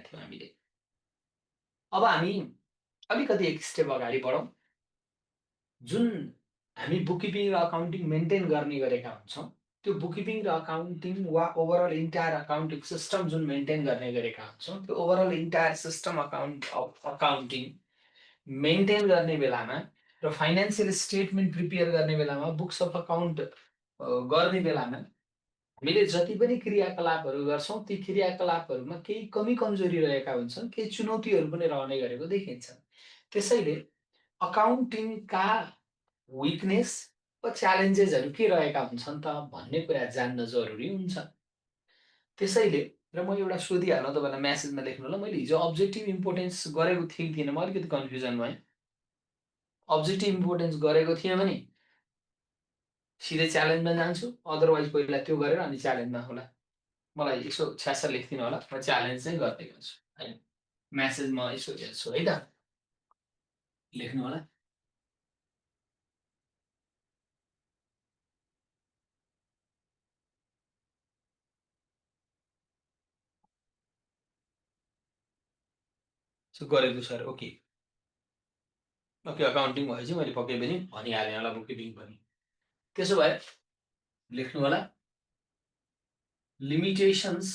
थियौँ हामीले। अब हामी अलिकति एक स्टेप अगाडि बढौँ। जुन हामी बुककिपिङ र अकाउन्टिङ मेन्टेन गर्ने गरेका हुन्छौँ, त्यो बुककिपिङ र अकाउन्टिङ वा ओभरअल इन्टायर अकाउन्टिङ सिस्टम जुन मेन्टेन गर्ने गरेका हुन्छौँ, त्यो overall entire system accounting maintain गर्ने बेलामा र फाइनेन्सियल स्टेटमेन्ट प्रिपेयर गर्ने बेलामा, बुक्स अफ अकाउन्ट गर्ने बेलामा हामीले जति पनि क्रियाकलापहरू गर्छौँ, ती क्रियाकलापहरूमा केही कमी कमजोरी रहेका हुन्छन्, केही चुनौतीहरू पनि रहने गरेको देखिन्छ। त्यसैले अकाउन्टिङका विकनेस वा च्यालेन्जेसहरू के रहेका हुन्छन् त भन्ने कुरा जान्न जरुरी हुन्छ। त्यसैले र म एउटा सोधिहाल्न तपाईँलाई म्यासेजमा लेख्नु होला, मैले हिजो अब्जेक्टिभ इम्पोर्टेन्स गरेको थिएँ कि थिइनँ, म अलिकति कन्फ्युजन भएँ। अब्जेक्टिभ इम्पोर्टेन्स गरेको थिएँ भने सिधै च्यालेन्जमा जान्छु, अदरवाइज पहिला त्यो गरेर अनि च्यालेन्जमा होला। मलाई यसो छ्यास्स लेखिदिनु होला, म च्यालेन्ज चाहिँ गर्दै गर्छु है। म्यासेज म यसो हेर्छु है त, लेख्नु होला। सो गरेको सर, ओके ओके। अकाउन्टिङ भएपछि मैले पक्कै पनि भनिहालेँ होला, बुककिपिङ पनि। त्यसो भए लेख्नु होला, लिमिटेशन्स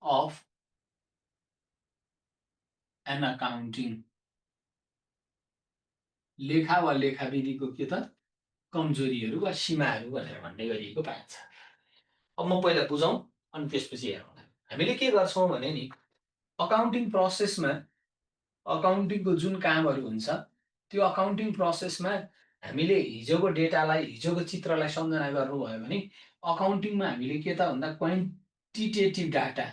अफ एन अकाउन्टिङ। लेखा वा लेखाविधिको के त कमजोरीहरू वा सीमाहरू भनेर भन्ने गरिएको पाइन्छ। अब म पहिला बुझौँ अनि त्यसपछि हेरौँ। हामीले के गर्छौँ भने नि, अकाउन्टिङ प्रोसेसमा अकाउन्टिङको जुन कामहरू हुन्छ, त्यो अकाउन्टिङ प्रोसेसमा हामीले हिजोको डेटालाई, हिजोको चित्रलाई सम्झना गर्नुभयो भने अकाउन्टिङमा हामीले के त भन्दा quantitative data,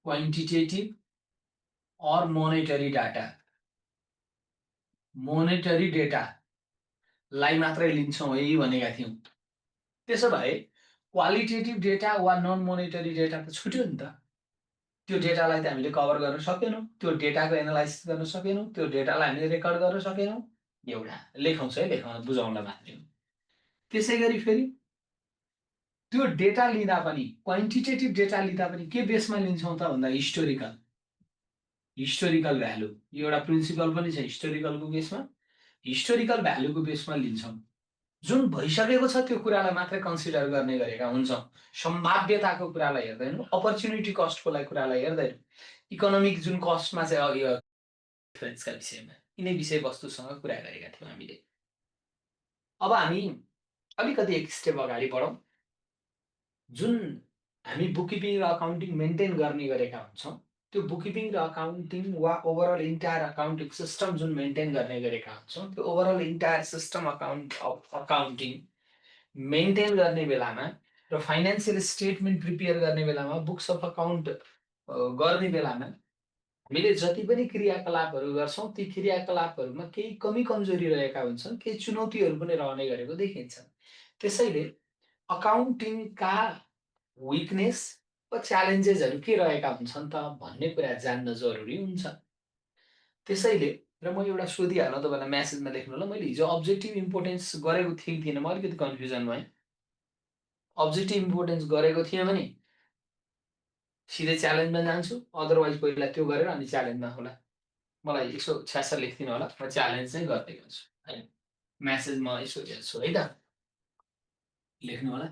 quantitative or monetary data, monetary डेटालाई मात्रै लिन्छौँ है भनेका थियौँ। त्यसो भए क्वालिटेटिभ डेटा वा नन मोनेटरी डेटा त छुट्यो नि त। त्यो डेटालाई त हामीले कभर गर्न सकेनौँ, त्यो डेटाको एनालाइसिस गर्न सकेनौँ, त्यो डेटालाई हामीले रेकर्ड गर्न सकेनौँ। एउटा लेखौँछ है, लेखौँ बुझाउँला मात्रै। त्यसै गरी फेरि त्यो डेटा लिँदा पनि, क्वान्टिटेटिभ डेटा लिँदा पनि के बेसमा लिन्छौँ त भन्दा हिस्टोरिकल भ्यालु, यो एउटा प्रिन्सिपल पनि छ हिस्टोरिकलको बेसमा। हिस्टोरिकल भ्यालुको बेसमा लिन्छौँ। जुन भइसकेको छ त्यो कुरालाई मात्रै कन्सिडर गर्ने गरेका हुन्छौँ। सम्भाव्यताको कुरालाई हेर्दैनौँ, अपर्च्युनिटी कस्टको कुरालाई हेर्दैनौँ। इकोनोमिक जुन कस्टमा चाहिँ यो डिफरेन्सका विषयमा यिनै विषयवस्तुसँग कुरा गरेका थियौँ हामीले। अब हामी अलिकति एक स्टेप अगाडि बढौँ। जुन हामी बुककिपिङ र अकाउन्टिङ मेन्टेन गर्ने गरेका हुन्छौँ, त्यो बुककिपिङ र अकाउन्टिङ वा ओभरअल इन्टायर अकाउन्टिङ सिस्टम जुन मेन्टेन गर्ने गरेका हुन्छौँ, त्यो overall entire system accounting maintain गर्ने बेलामा र फाइनेन्सियल स्टेटमेन्ट प्रिपेयर गर्ने बेलामा, बुक्स अफ अकाउन्ट गर्ने बेलामा हामीले जति पनि क्रियाकलापहरू गर्छौँ, ती क्रियाकलापहरूमा केही कमी कमजोरी रहेका हुन्छन्, केही चुनौतीहरू पनि रहने गरेको देखिन्छ। त्यसैले अकाउन्टिङका विकनेस वा च्यालेन्जेसहरू के रहेका हुन्छन् त भन्ने कुरा जान्न जरुरी हुन्छ। त्यसैले र म एउटा सोधिहाल्न तपाईँलाई म्यासेजमा लेख्नु होला, मैले हिजो अब्जेक्टिभ इम्पोर्टेन्स गरेको थिएँ कि थिइनँ, म अलिकति कन्फ्युजन भएँ। अब्जेक्टिभ इम्पोर्टेन्स गरेको थिएँ भने सिधै च्यालेन्जमा जान्छु, अदरवाइज पहिला त्यो गरेर अनि च्यालेन्जमा होला। मलाई यसो छ्यास्स लेखिदिनु होला, म च्यालेन्ज चाहिँ गर्दै गर्छु है। म्यासेज म यसो हेर्छु है त, लेख्नु होला।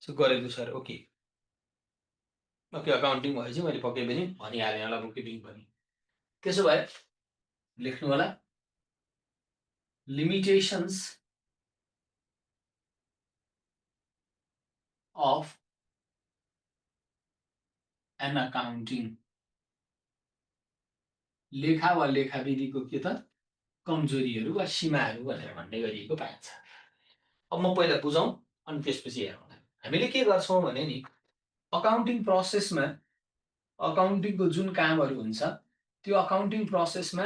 सो गरेको सर, ओके ओके। अकाउन्टिङ भएपछि मैले पक्कै पनि भनिहालेँ होला, बुककिपिङ पनि। त्यसो भए लेख्नु होला, लिमिटेशन्स अफ एन अकाउन्टिङ। लेखा वा लेखाविधिको के त कमजोरीहरू वा सीमाहरू भनेर भन्ने गरिएको पाइन्छ। अब म पहिला बुझौँ अनि त्यसपछि हेरौँ। हामीले के गर्छौँ भने नि, अकाउन्टिङ प्रोसेसमा अकाउन्टिङको जुन कामहरू हुन्छ, त्यो अकाउन्टिङ प्रोसेसमा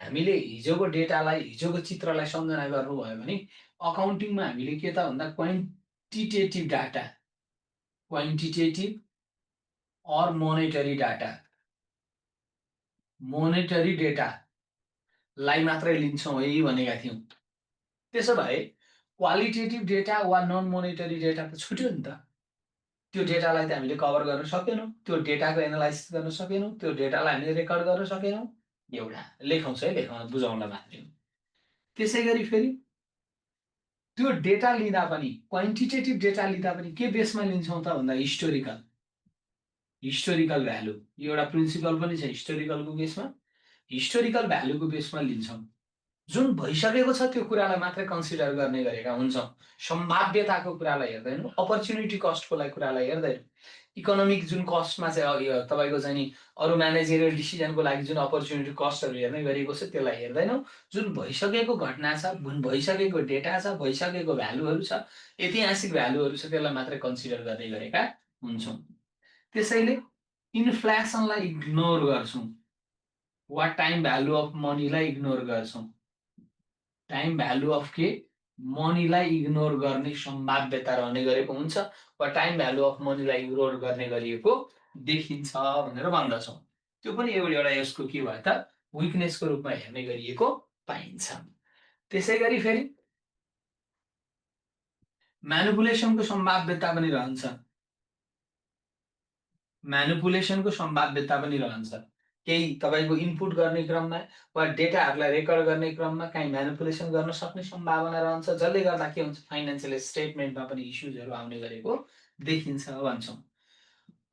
हामीले हिजोको डेटालाई, हिजोको चित्रलाई सम्झना गर्नुभयो भने अकाउन्टिङमा हामीले के त भन्दा quantitative data, quantitative or monetary data, monetary डेटालाई मात्रै लिन्छौँ है भनेका थियौँ। त्यसो भए क्वालिटेटिभ डेटा वा नन मोनेटरी डेटा त छुट्यो नि त। त्यो डेटालाई त हामीले कभर गर्न सकेनौँ, त्यो डेटाको एनालाइसिस गर्न सकेनौँ, त्यो डेटालाई हामीले रेकर्ड गर्न सकेनौँ। एउटा लेखौँ है, लेखौँ बुझाउन मात्रै हो। त्यसै गरी फेरि त्यो डेटा लिँदा पनि क्वान्टिटेटिभ डेटा लिँदा पनि के बेसमा लिन्छौँ त भन्दा हिस्टोरिकल भ्यालु। यो एउटा प्रिन्सिपल पनि छ हिस्टोरिकलको केसमा। हिस्टोरिकल भ्यालुको बेसमा लिन्छौँ। जुन भइसकेको छ त्यो कुरालाई मात्रै कन्सिडर गर्ने गरेका हुन्छौँ। सम्भाव्यताको कुरालाई हेर्दैनौँ, अपर्च्युनिटी कस्टको कुरालाई हेर्दैनौँ। इकोनोमिक जुन कस्टमा चाहिँ तपाईँको चाहिँ नि अरू म्यानेजेरियल डिसिजनको लागि जुन अपर्च्युनिटी कस्टहरू हेर्ने गरिएको छ त्यसलाई हेर्दैनौँ। जुन भइसकेको घटना छ, जुन भइसकेको डेटा छ, भइसकेको भ्यालुहरू छ, ऐतिहासिक भ्यालुहरू छ, त्यसलाई मात्रै कन्सिडर गर्ने गरेका हुन्छौँ। त्यसैले इन्फ्लेसनलाई इग्नोर गर्छौँ वा टाइम भ्यालु अफ मनीलाई इग्नोर गर्छौँ। टाइम भ्यालु अफ के मनीलाई इग्नोर गर्ने सम्भाव्यता रहने गरेको हुन्छ वा टाइम भ्यालु अफ मनीलाई इग्नोर गर्ने गरिएको देखिन्छ भनेर भन्दछौँ। त्यो पनि एउटा यसको के भयो त विकनेसको रूपमा हेर्ने गरिएको पाइन्छ। त्यसै गरी फेरि म्यानिपुलेसनको सम्भाव्यता पनि रहन्छ। म्यानिपुलेसनको सम्भाव्यता पनि रहन्छ। केही तपाईँको इनपुट गर्ने क्रममा वा डेटाहरूलाई रेकर्ड गर्ने क्रममा काहीँ म्यानिपुलेसन गर्न सक्ने सम्भावना रहन्छ, जसले गर्दा के हुन्छ फाइनेन्सियल स्टेटमेन्टमा पनि इस्युजहरू आउने गरेको देखिन्छ भन्छौँ।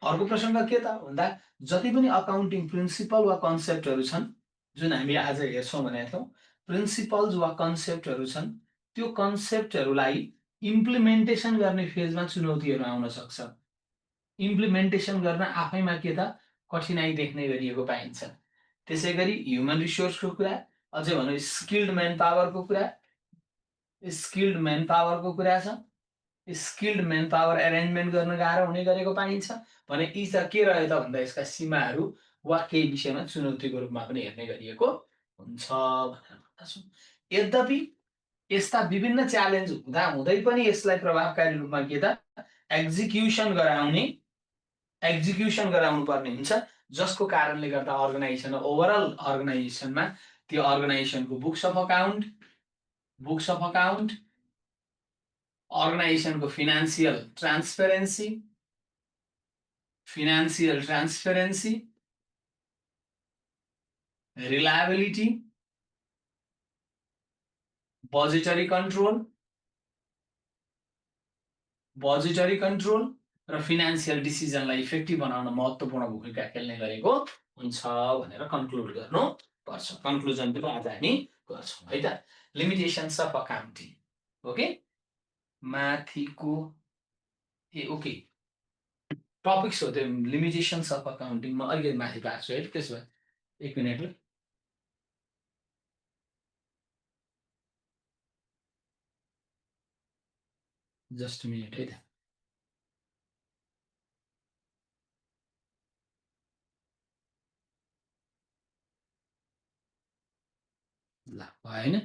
अर्को प्रसङ्ग के त भन्दा जति पनि अकाउन्टिङ प्रिन्सिपल वा कन्सेप्टहरू छन् जुन हामी आज हेर्छौँ भनेका थियौँ, प्रिन्सिपल्स वा कन्सेप्टहरू छन्, त्यो कन्सेप्टहरूलाई इम्प्लिमेन्टेसन गर्ने फेजमा चुनौतीहरू आउन सक्छ। इम्प्लिमेन्टेसन गर्न आफैमा के त कठिनाइ देख्ने गरिएको पाइन्छ। त्यसै गरी ह्युमन रिसोर्सको कुरा, अझै भनौँ स्किल्ड म्यान पावरको कुरा छ। स्किल्ड म्यान पावर एरेन्जमेन्ट गर्न गाह्रो हुने गरेको पाइन्छ भने यी त के रह्यो त भन्दा यसका सीमाहरू वा केही विषयमा चुनौतीको रूपमा पनि हेर्ने गरिएको हुन्छ भनेर भन्दछौँ। यद्यपि यस्ता विभिन्न च्यालेन्ज हुँदा हुँदै पनि यसलाई प्रभावकारी रूपमा के त एक्जिक्युसन गराउनु पर्ने हुन्छ, जसको कारणले गर्दा ओभरअल अर्गनाइजेसनमा त्यो अर्गनाइजेसनको बुक्स अफ अकाउन्ट, अर्गनाइजेसनको financial transparency, reliability, budgetary control र फिनान्सियल डिसिजनलाई इफेक्टिभ बनाउन महत्त्वपूर्ण भूमिका खेल्ने गरेको हुन्छ भनेर कन्क्लुड गर्नुपर्छ। कन्क्लुजन पनि आज हामी गर्छौँ है त। लिमिटेसन्स अफ अकाउन्टिङ ओके माथिको ओके टपिक्स हो त्यो लिमिटेसन्स अफ अकाउन्टिङ। म अलिकति माथि पार्छु है, त्यसो भए 1 मिनट ल। जस्ट मिनट है त। ल भएन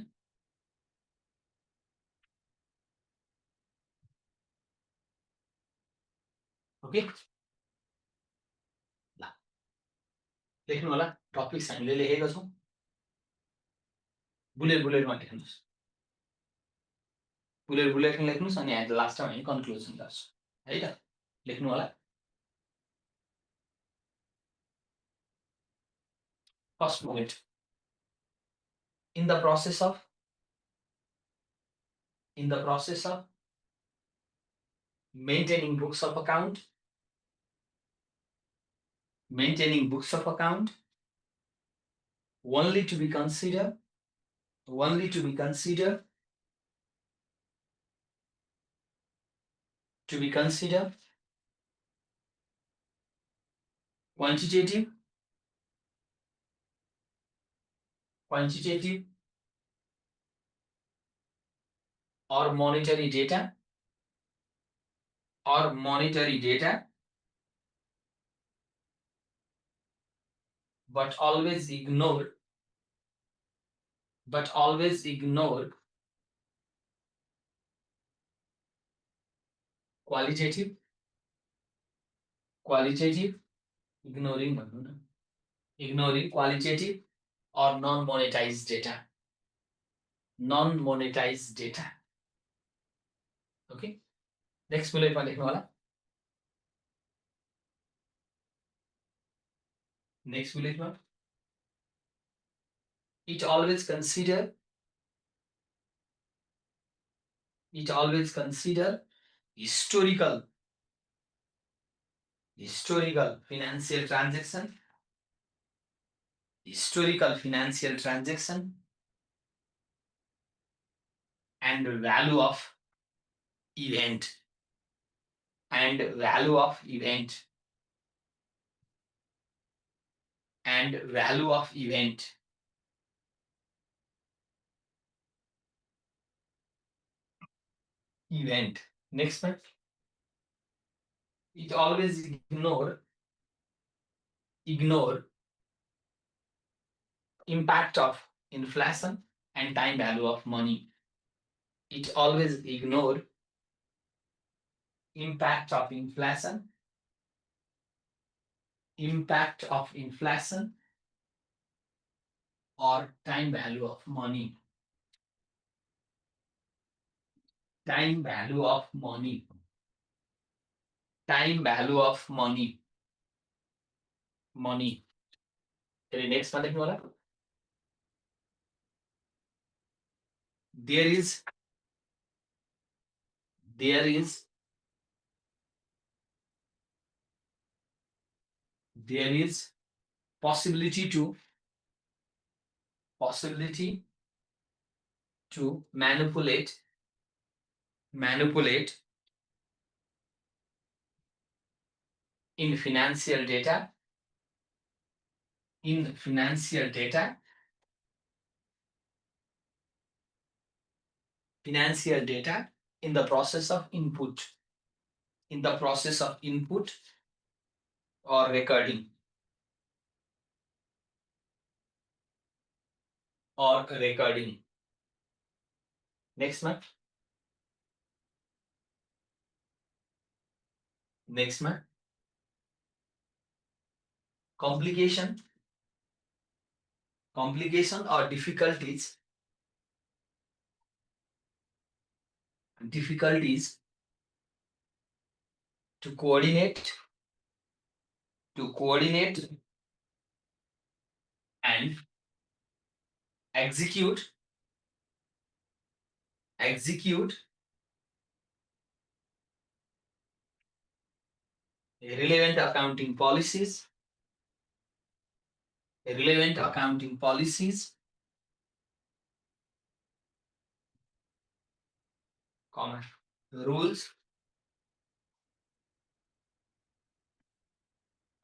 ओके ल लेख्नु होला। टपिक्स हामीले लेखेको छौँ, बुलेटमा लेख्नुहोस्। बुलेटमा लेख्नुहोस् अनि लास्टमा हामी कन्क्लुजन गर्छौँ है त। लेख्नु होला। First bullet, in the process of maintaining books of account, only to be considered quantitative or monetary data, but always ignore qualitative, ignoring भन्नु न, Ignoring qualitative or non-monetized data. Non-monetized data. Okay. Next bullet point लेख्नु होला. Next bullet point. It always consider historical financial transaction, and value of event, and value of event, Next one. It always ignore impact of inflation and time value of money. It always ignore impact of inflation or time value of money. Time value of money. Okay, next one लेख्नु होला. There is possibility to manipulate in financial data in the process of input or recording. Next one. Complication or difficulties to coordinate and execute relevant accounting policies, rules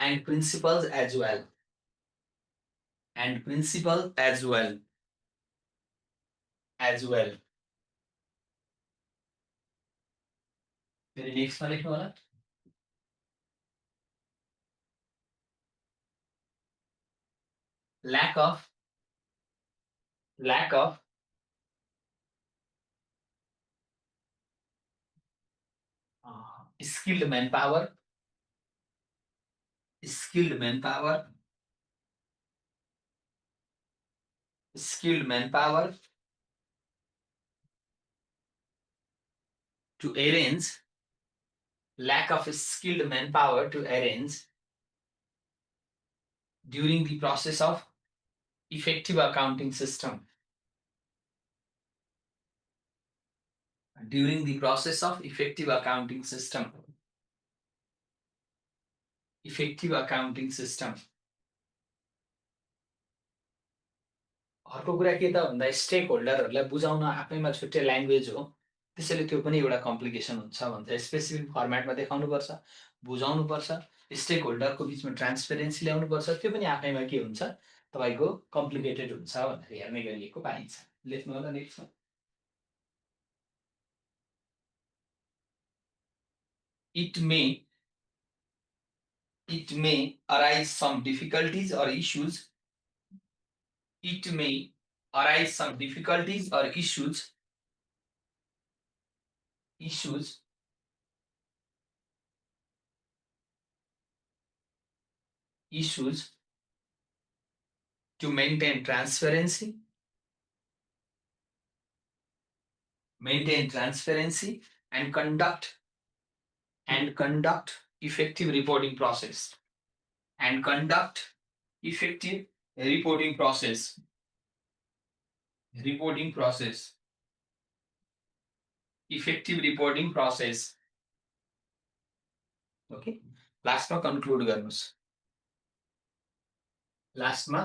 and principles as well. Very next one लेख्नु होला. Lack of skilled manpower to arrange during the process of effective accounting system. अर्को कुरा के त भन्दा stake होल्डरहरूलाई बुझाउन आफैमा छुट्टै ल्याङ्ग्वेज हो, त्यसैले त्यो पनि एउटा कम्प्लिकेसन हुन्छ भन्छ. स्पेसिफिक फर्मेटमा देखाउनुपर्छ, बुझाउनुपर्छ, स्टेक होल्डरको बिचमा ट्रान्सपेरेन्सी ल्याउनुपर्छ. त्यो पनि आफैमा के हुन्छ तपाईँको कम्प्लिकेटेड हुन्छ भनेर हेर्ने गरिएको पाइन्छ. लेख्नु होला नेक्स्टमा. It may arise some difficulties or issues. to maintain transparency, and conduct effective reporting process. And conduct effective reporting process. Effective reporting process. Okay. लास्टमा कन्क्लुड गर्नुस्. लास्टमा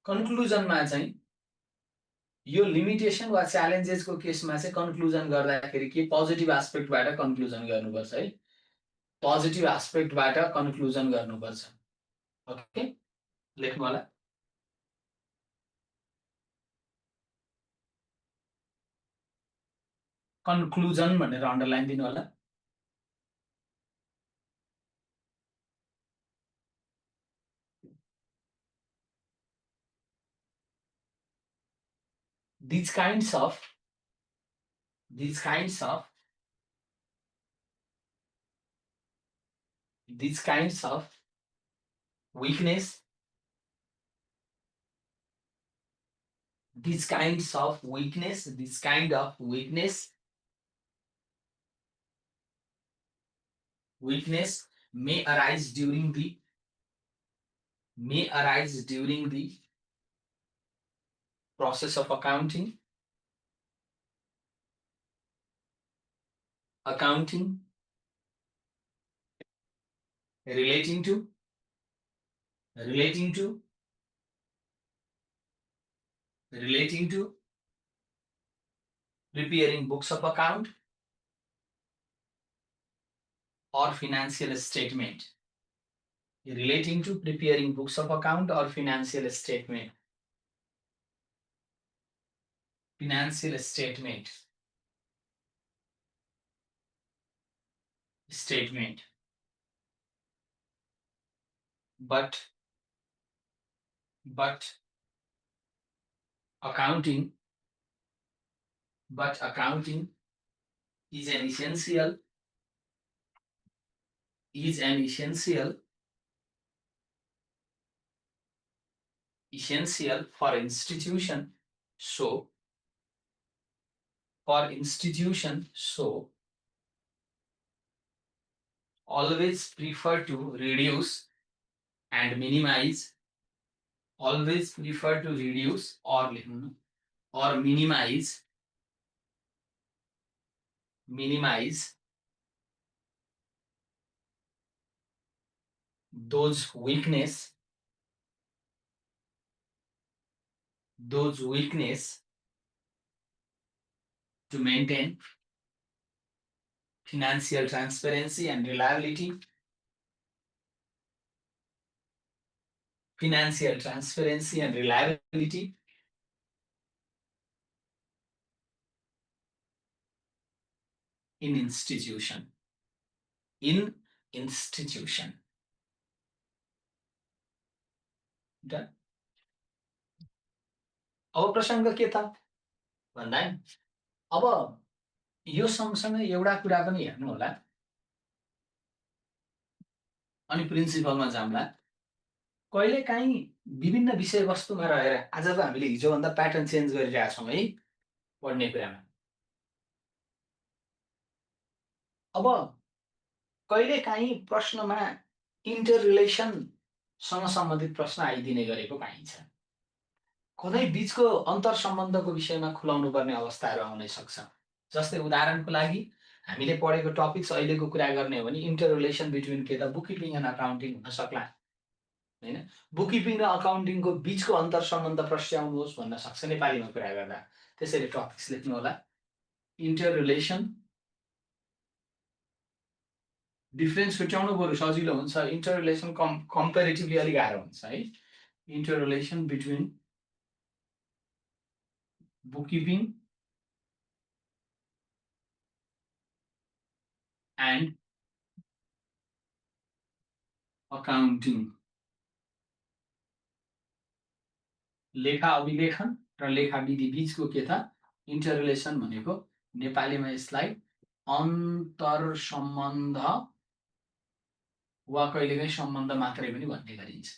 कन्क्लुजनमा चाहिँ यो लिमिटेसन वा च्यालेन्जेसको केसमा चाहिँ कन्क्लुजन गर्दाखेरि के पोजिटिभ एस्पेक्टबाट कन्क्लुजन गर्नुपर्छ है. पोजिटिभ एस्पेक्टबाट कन्क्लुजन गर्नुपर्छ. ओके, लेख्नु होला. कन्क्लुजन भनेर अन्डरलाइन दिनु होला. These kinds of weakness, may arise during the process of accounting relating to preparing books of account or financial statement. Relating to preparing books of account or financial statement. But accounting is an essential for institution. So always prefer to reduce and minimize. Always prefer to reduce or minimize those weakness to maintain financial transparency and reliability. In institution. Done. अब प्रसङ्ग के त भन्दा नि अब यो सँगसँगै एउटा कुरा पनि हेर्नु होला. अनि प्रिन्सिपलमा जाम्ला. कहिलेकाहीँ विभिन्न विषयवस्तुमा रहेर आजको हामीले हिजोभन्दा प्याटर्न चेन्ज गरिरहेका छौँ है पढ्ने कुरामा. अब कहिलेकाहीँ प्रश्नमा इन्टर रिलेसनसँग सम्बन्धित प्रश्न आइदिने गरेको पाइन्छ. कतै बीचको अन्तर सम्बन्धको विषयमा खुलाउनु पर्ने अवस्थाहरू आउन सक्छ. जस्तै उदाहरणको लागि हामीले पढेको टपिक्स अहिलेको कुरा गर्ने हो भने इन्टर रिलेसन बिट्विन के त बुककिपिङ एन्ड अकाउन्टिङ हुन सक्ला हैन. बुककिपिङ र अकाउन्टिङको बीचको अन्तर सम्बन्ध प्रस्ट्याउनुहोस् भन्न सक्छ नेपालीमा कुरा गर्दा. त्यसैले टपिक्स लेख्नु होला. इन्टर रिलेसन, डिफरेन्स छुट्याउनु बरु सजिलो हुन्छ. इन्टर रिलेसन कम्पेरिटिभली अलि गाह्रो हुन्छ है. Interrelation between bookkeeping and accounting. लेखा अभिलेखन र लेखा विधि बीचको के त इन्टर रिलेसन भनेको नेपालीमा यसलाई अन्तर सम्बन्ध वा कहिलेकाहीँ सम्बन्ध मात्रै पनि भन्ने गरिन्छ.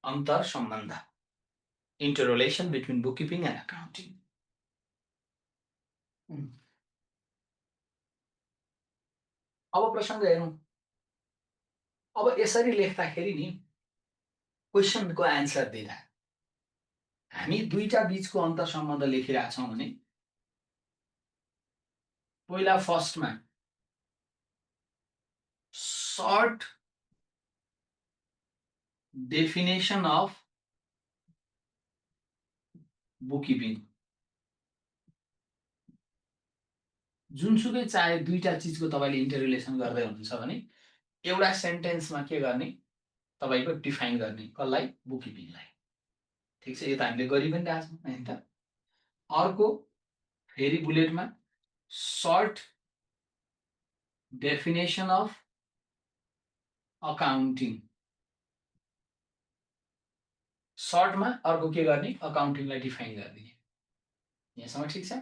अन्तर सम्बन्ध, interrelation between bookkeeping and accounting. अब प्रसङ्ग हेरौँ। अब यसरी लेख्दाखेरि नि क्वेसनको एन्सर दिँदा हामी दुईटा बीचको अन्तर सम्बन्ध लेखिरहेका छौँ भने पहिला फर्स्टमा सर्ट डेफिनेसन अफ बुककिपिङ, जुनसुकै चाहे दुईटा चिजको तपाईँले इन्टररिलेसन गर्दै हुनुहुन्छ भने एउटा सेन्टेन्समा के गर्ने, तपाईँको डिफाइन गर्ने, कसलाई, बुककिपिङलाई। ठिक छ, यो त हामीले गरि पनि रहेको छौँ हैन त। अर्को फेरि बुलेटमा सर्ट डेफिनेसन अफ अकाउन्टिङ, सर्टमा अर्को के गर्ने, अकाउन्टिङलाई डिफाइन गरिदिने। यहाँसम्म ठिक छ।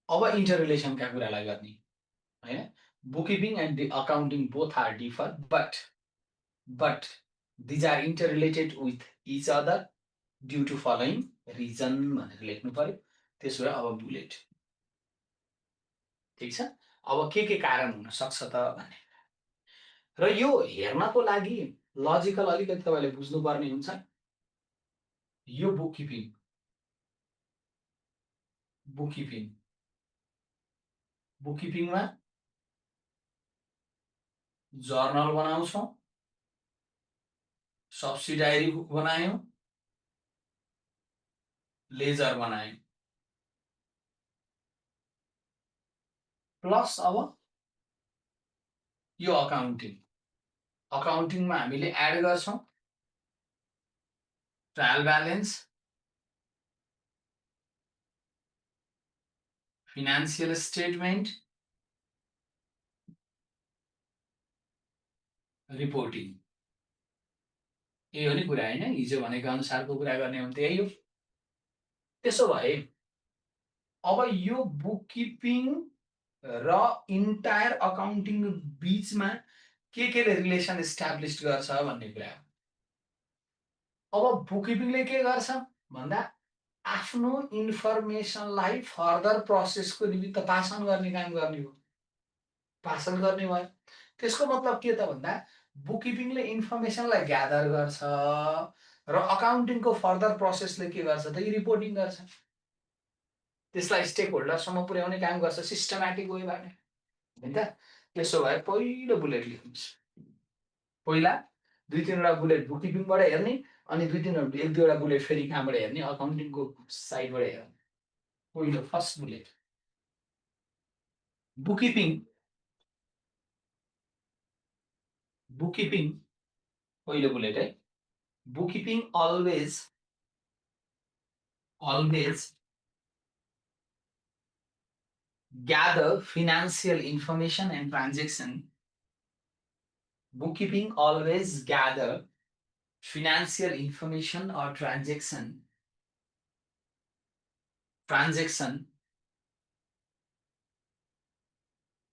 अब इन्टररिलेसनका कुरालाई गर्ने हैन। Bookkeeping and the accounting both are differ but these are interrelated with each other due to following reason भनेर लेख्नु पर्यो। त्यसो भए अब बुलेट, ठिक छ। अब के कारण हुन सक्छ त भन्ने र यो हेर्नको लागि लजिकल अलिकति तपाईँले बुझ्नुपर्ने हुन्छ। यो बुककिपिङमा जर्नल बनाउँछौँ, सब्सिडायरी बुक बनायौँ, लेजर बनायौँ, प्लस अब यो अकाउन्टिङमा हामीले एड गर्छौँ trial balance, financial statement, reporting. यही हो नि कुरा हैन, हिजो भनेको अनुसारको कुरा गर्ने हो भने त यही हो। त्यसो भए अब यो बुककिपिङ र इन्टायर अकाउन्टिङ बीचमा केले रिलेसन इस्टाब्लिस गर्छ भन्ने कुरा हो। अब बुककिपिङले के गर्छ भन्दा आफ्नो इन्फर्मेसनलाई फर्दर प्रोसेसको निमित्त पासन गर्ने काम गर्ने हो, पासन गर्ने भयो। त्यसको मतलब के त भन्दा बुककिपिङले इन्फर्मेसनलाई ग्यादर गर्छ र अकाउन्टिङको फर्दर प्रोसेसले के गर्छ त रिपोर्टिङ गर्छ, त्यसलाई स्टेक होल्डरसम्म पुर्याउने काम गर्छ सिस्टमेटिक वेबाट हैन त। त्यसो भए पहिलो बुलेट लेख्नुहोस्। पहिला दुई तीनवटा बुलेट बुककिपिङबाट हेर्ने अनि एक दुईवटा बुलेट फेरि कहाँबाट हेर्ने, अकाउन्टिङको साइडबाट हेर्ने। पहिलो फर्स्ट बुलेट बुककिपिङ पहिलो बुलेट है। बुककिपिङ always gather financial information and transaction. Bookkeeping always gather financial information or transaction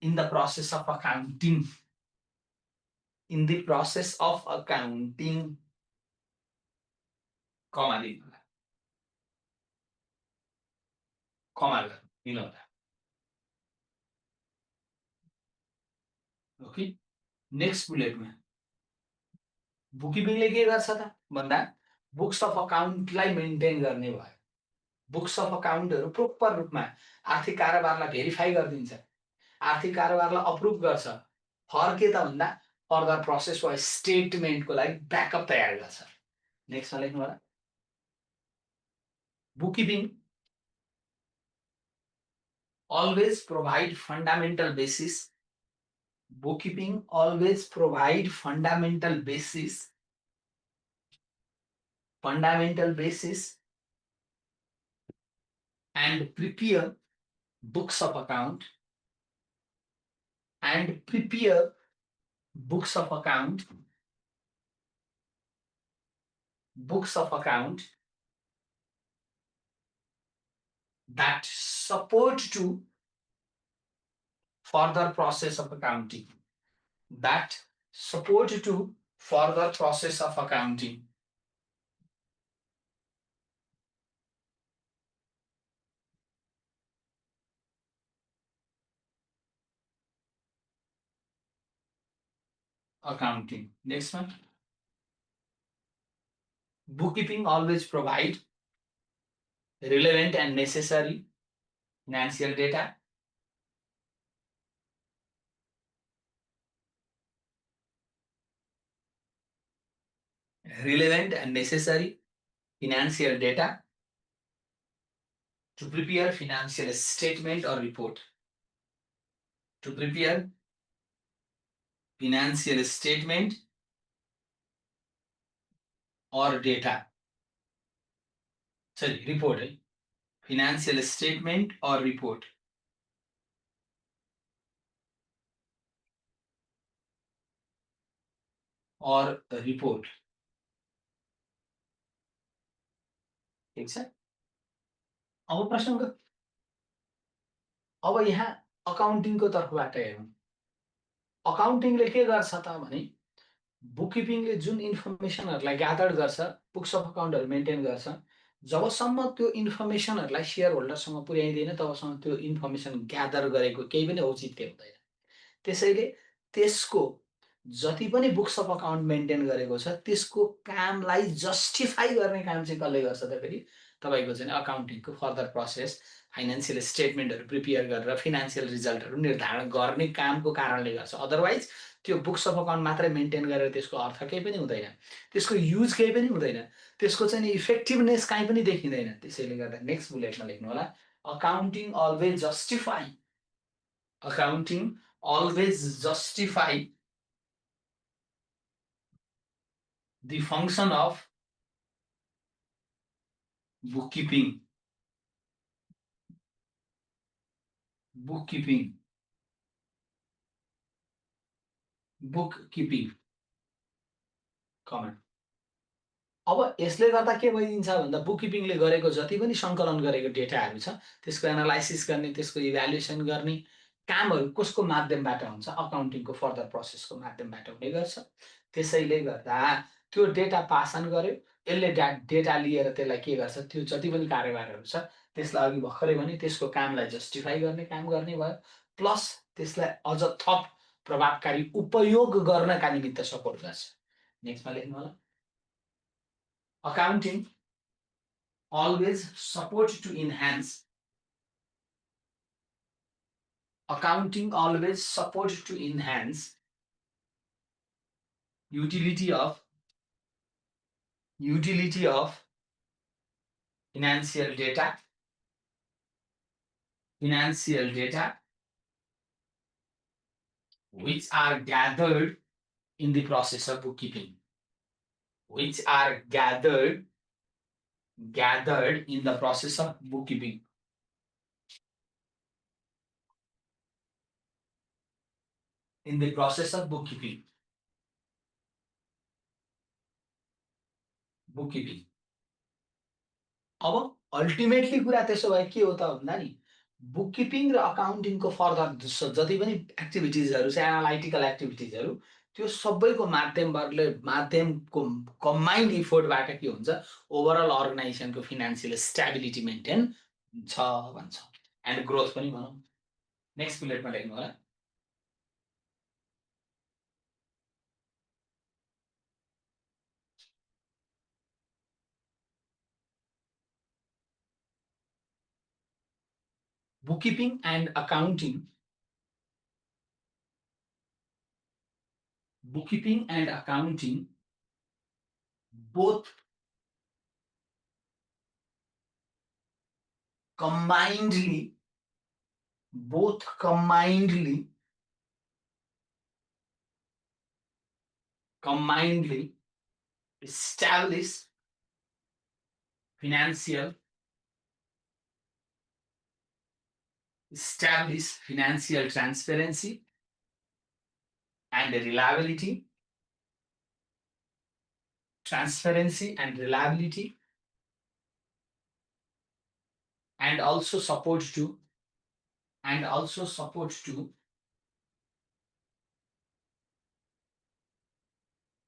in the process of accounting. In the process of accounting, comma you know that. Okay. Next बुलेटमा बुककिपिङले के गर्छ त भन्दा books of अकाउन्टलाई maintain गर्ने भयो। Books of अकाउन्टहरू proper रूपमा आर्थिक कारोबारलाई भेरिफाई गरिदिन्छ, आर्थिक कारोबारलाई अप्रुभ गर्छ, फर के त भन्दा फर्दर प्रोसेस वा स्टेटमेन्टको लागि ब्याकअप तयार गर्छ। नेक्स्टमा लेख्नु होला। बुककिपिङ always provide fundamental basis. Bookkeeping always provide fundamental basis and prepare books of account that support to further process of accounting, that support to further process of accounting. Accounting. Next one. Bookkeeping always provide relevant and necessary financial data. Relevant and necessary financial data to prepare financial statement or report. To prepare financial statement or data. Sorry, report. Financial statement or report. Or report. ठिक छ अब प्रसङ्ग अब यहाँ अकाउन्टिङको तर्फबाट हेरौँ अकाउन्टिङले के गर्छ त भने बुककिपिङले जुन इन्फर्मेसनहरूलाई ग्यादर गर्छ बुक्स अफ अकाउन्टहरू मेन्टेन गर्छ जबसम्म त्यो इन्फर्मेसनहरूलाई सेयर होल्डरसँग पुर्याइँदैन तबसम्म त्यो इन्फर्मेसन ग्यादर गरेको केही पनि औचित्य हुँदैन त्यसैले त्यसको जति पनि बुक्स अफ अकाउन्ट मेन्टेन गरेको छ त्यसको कामलाई जस्टिफाई गर्ने काम चाहिँ कसले गर्छ त फेरि तपाईँको चाहिँ अकाउन्टिङको फर्दर प्रोसेस फाइनेन्सियल स्टेटमेन्टहरू प्रिपेयर गरेर फिनान्सियल रिजल्टहरू निर्धारण गर्ने कामको कारणले गर्छ अदरवाइज त्यो बुक्स अफ अकाउन्ट मात्रै मेन्टेन गरेर त्यसको अर्थ केही पनि हुँदैन त्यसको युज केही पनि हुँदैन त्यसको चाहिँ इफेक्टिभनेस काहीँ पनि देखिँदैन त्यसैले गर्दा नेक्स्ट बुलेटमा लेख्नु होला accounting always justify accounting always justify the function of bookkeeping. Bookkeeping comment. अब यसले गर्दा के भइदिन्छ भन्दा बुककिपिङले गरेको जति पनि सङ्कलन गरेको डेटाहरू छ त्यसको एनालाइसिस गर्ने त्यसको इभ्यालुएसन गर्ने कामहरू कसको माध्यमबाट हुन्छ अकाउन्टिङको फर्दर प्रोसेसको माध्यमबाट हुने गर्छ त्यसैले गर्दा त्यो डेटा पासन गर्यो यसले डेटा लिएर त्यसलाई के गर्छ त्यो जति पनि कारोबारहरू छ त्यसलाई अघि भर्खरै भने त्यसको कामलाई जस्टिफाई गर्ने काम गर्ने भयो प्लस त्यसलाई अझ थप प्रभावकारी उपयोग गर्नका निमित्त सपोर्ट गर्छ नेक्स्टमा लेख्नु होला accounting always support to enhance accounting always support to enhance utility of financial data which are gathered in the process of bookkeeping which are gathered in the process of bookkeeping in the process of bookkeeping अब ultimately कुरा त्यसो भए के हो त भन्दा नि बुककिपिङ र अकाउन्टिङको फर्दर जति पनि एक्टिभिटिजहरू छ एनालाइटिकल एक्टिभिटिजहरू त्यो सबैको माध्यमको कम्बाइन्ड इफोर्टबाट के हुन्छ ओभरअल अर्गनाइजेसनको फिनान्सियल स्टेबिलिटी मेन्टेन छ भन्छ एन्ड ग्रोथ पनि भनौँ नेक्स्ट बुलेटमा लेख्नु होला bookkeeping and accounting both combinedly establish financial transparency and reliability and also support to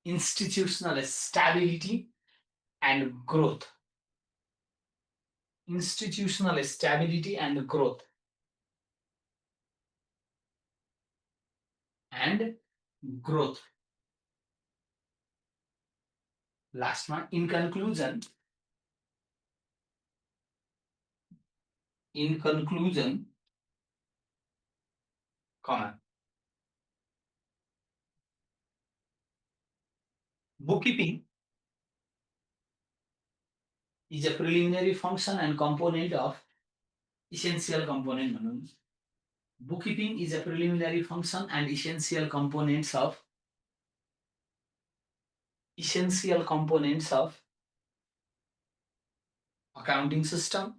institutional stability and growth. Institutional stability and growth. And growth. Last one, in conclusion, comma, bookkeeping is a preliminary function and component of essential component. Bookkeeping is a preliminary function and essential components of accounting system,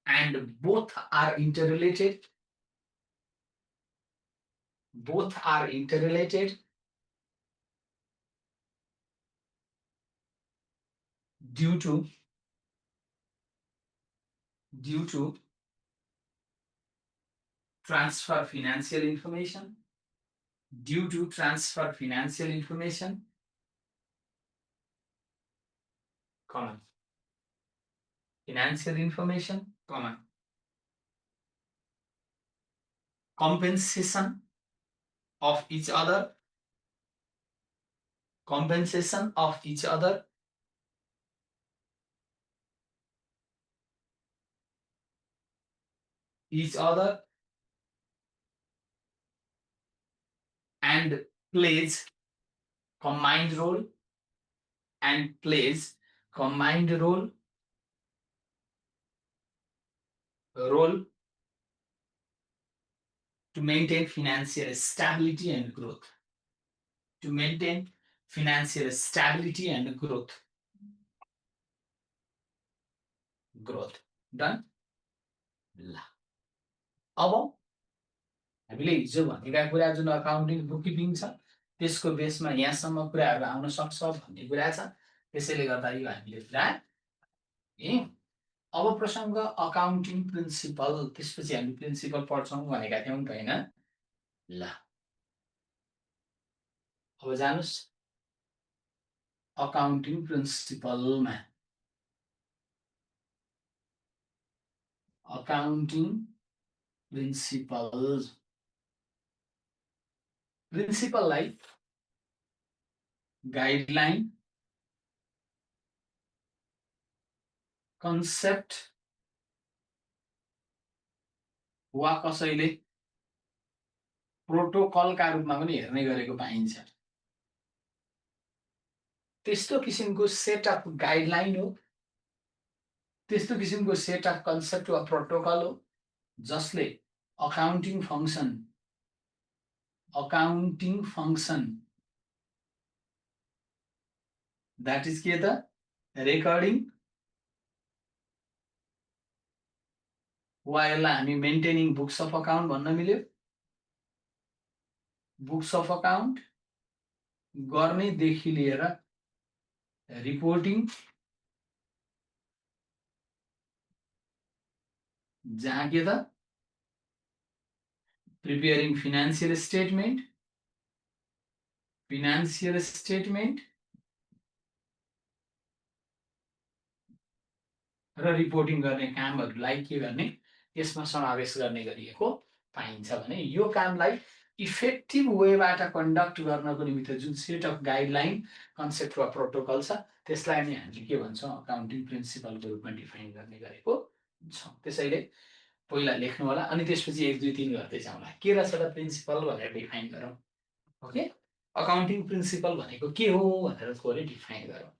and both are interrelated due to transfer financial information, comma, financial information, comma, compensation of each other, and plays combined role to maintain financial stability and growth. Done? ल अब हामीले हिजो भनेका कुरा जुन accounting बुककिपिङ छ त्यसको बेसमा यहाँसम्म कुराहरू आउन सक्छ भन्ने कुरा छ। त्यसैले गर्दा यो हामीले कुरा अब प्रसङ्ग अकाउन्टिङ प्रिन्सिपल, त्यसपछि हामी प्रिन्सिपल पढ्छौँ भनेका थियौँ त हैन? ल अब जानुस् अकाउन्टिङ प्रिन्सिपलमा। अकाउन्टिङ प्रिन्सिपललाई गाइडलाइन, कन्सेप्ट वा कसैले प्रोटोकलका रूपमा पनि हेर्ने गरेको पाइन्छ। त्यस्तो किसिमको सेट अफ गाइडलाइन हो, त्यस्तो किसिमको सेट अफ कन्सेप्ट वा प्रोटोकल हो जसले अकाउन्टिङ फंक्सन द्याट इज के त रेकर्डिङ वा यसलाई हामी मेन्टेनिङ बुक्स अफ अकाउन्ट भन्न मिल्यो। बुक्स अफ अकाउन्ट गर्नेदेखि लिएर रिपोर्टिङ, जहाँ के त प्रिपेयरिङ फिनान्शियल स्टेटमेन्ट र रिपोर्टिङ गर्ने कामहरूलाई के गर्ने यसमा समावेश गर्ने गरिएको पाइन्छ भने यो कामलाई इफेक्टिभ वेबाट कन्डक्ट गर्नको निमित्त जुन सेट अफ गाइडलाइन, कन्सेप्ट वा प्रोटोकल छ त्यसलाई नै हामीले के भन्छौँ अकाउन्टिङ प्रिन्सिपलको रूपमा डिफाइन गर्ने गरेको छौँ। त्यसैले पहिला लेख्नु होला अनि त्यसपछि 1 2 3 गर्दै जाउँला। के रहेछ त प्रिन्सिपल भनेर डिफाइन गरौँ। ओके, अकाउन्टिङ प्रिन्सिपल भनेको के हो भनेर थोरै डिफाइन गरौँ।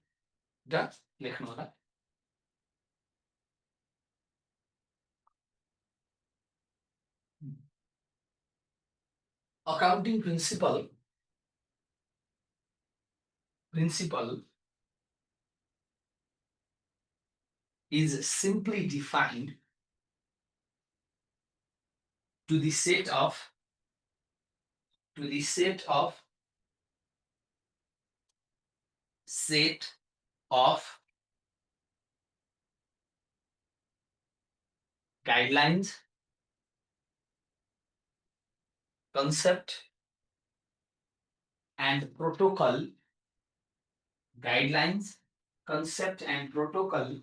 र लेख्नु होला। Accounting principle is simply defined to the set of guidelines, concept, and protocol. Guidelines, concept, and protocol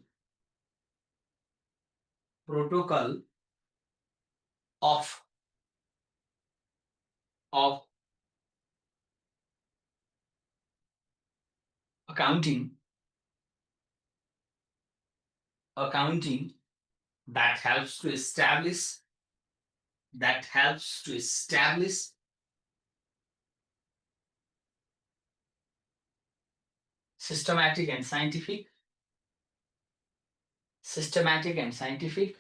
of of accounting accounting that helps to establish systematic and scientific systematic and scientific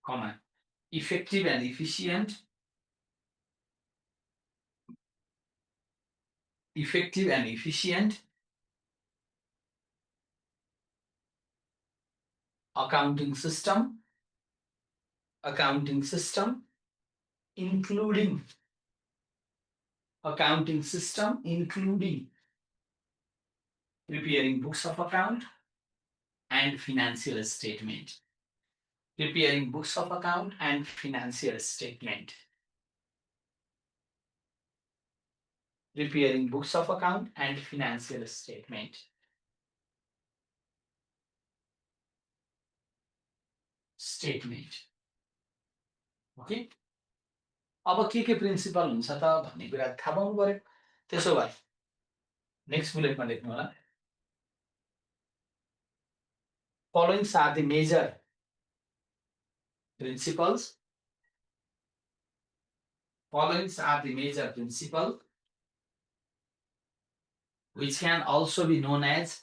comma effective and efficient effective and efficient accounting system including preparing books of account and financial statement. Preparing books of account and financial statement. Preparing books of account and financial statement. Statement. Okay? अब के principal हुन्छ त भन्ने कुरा थाहा पाउनु पर्यो। त्यसो भए नेक्स्ट बुलेटमा लेख्नु होला। Following are the major principles. Following are the major principles which can also be known as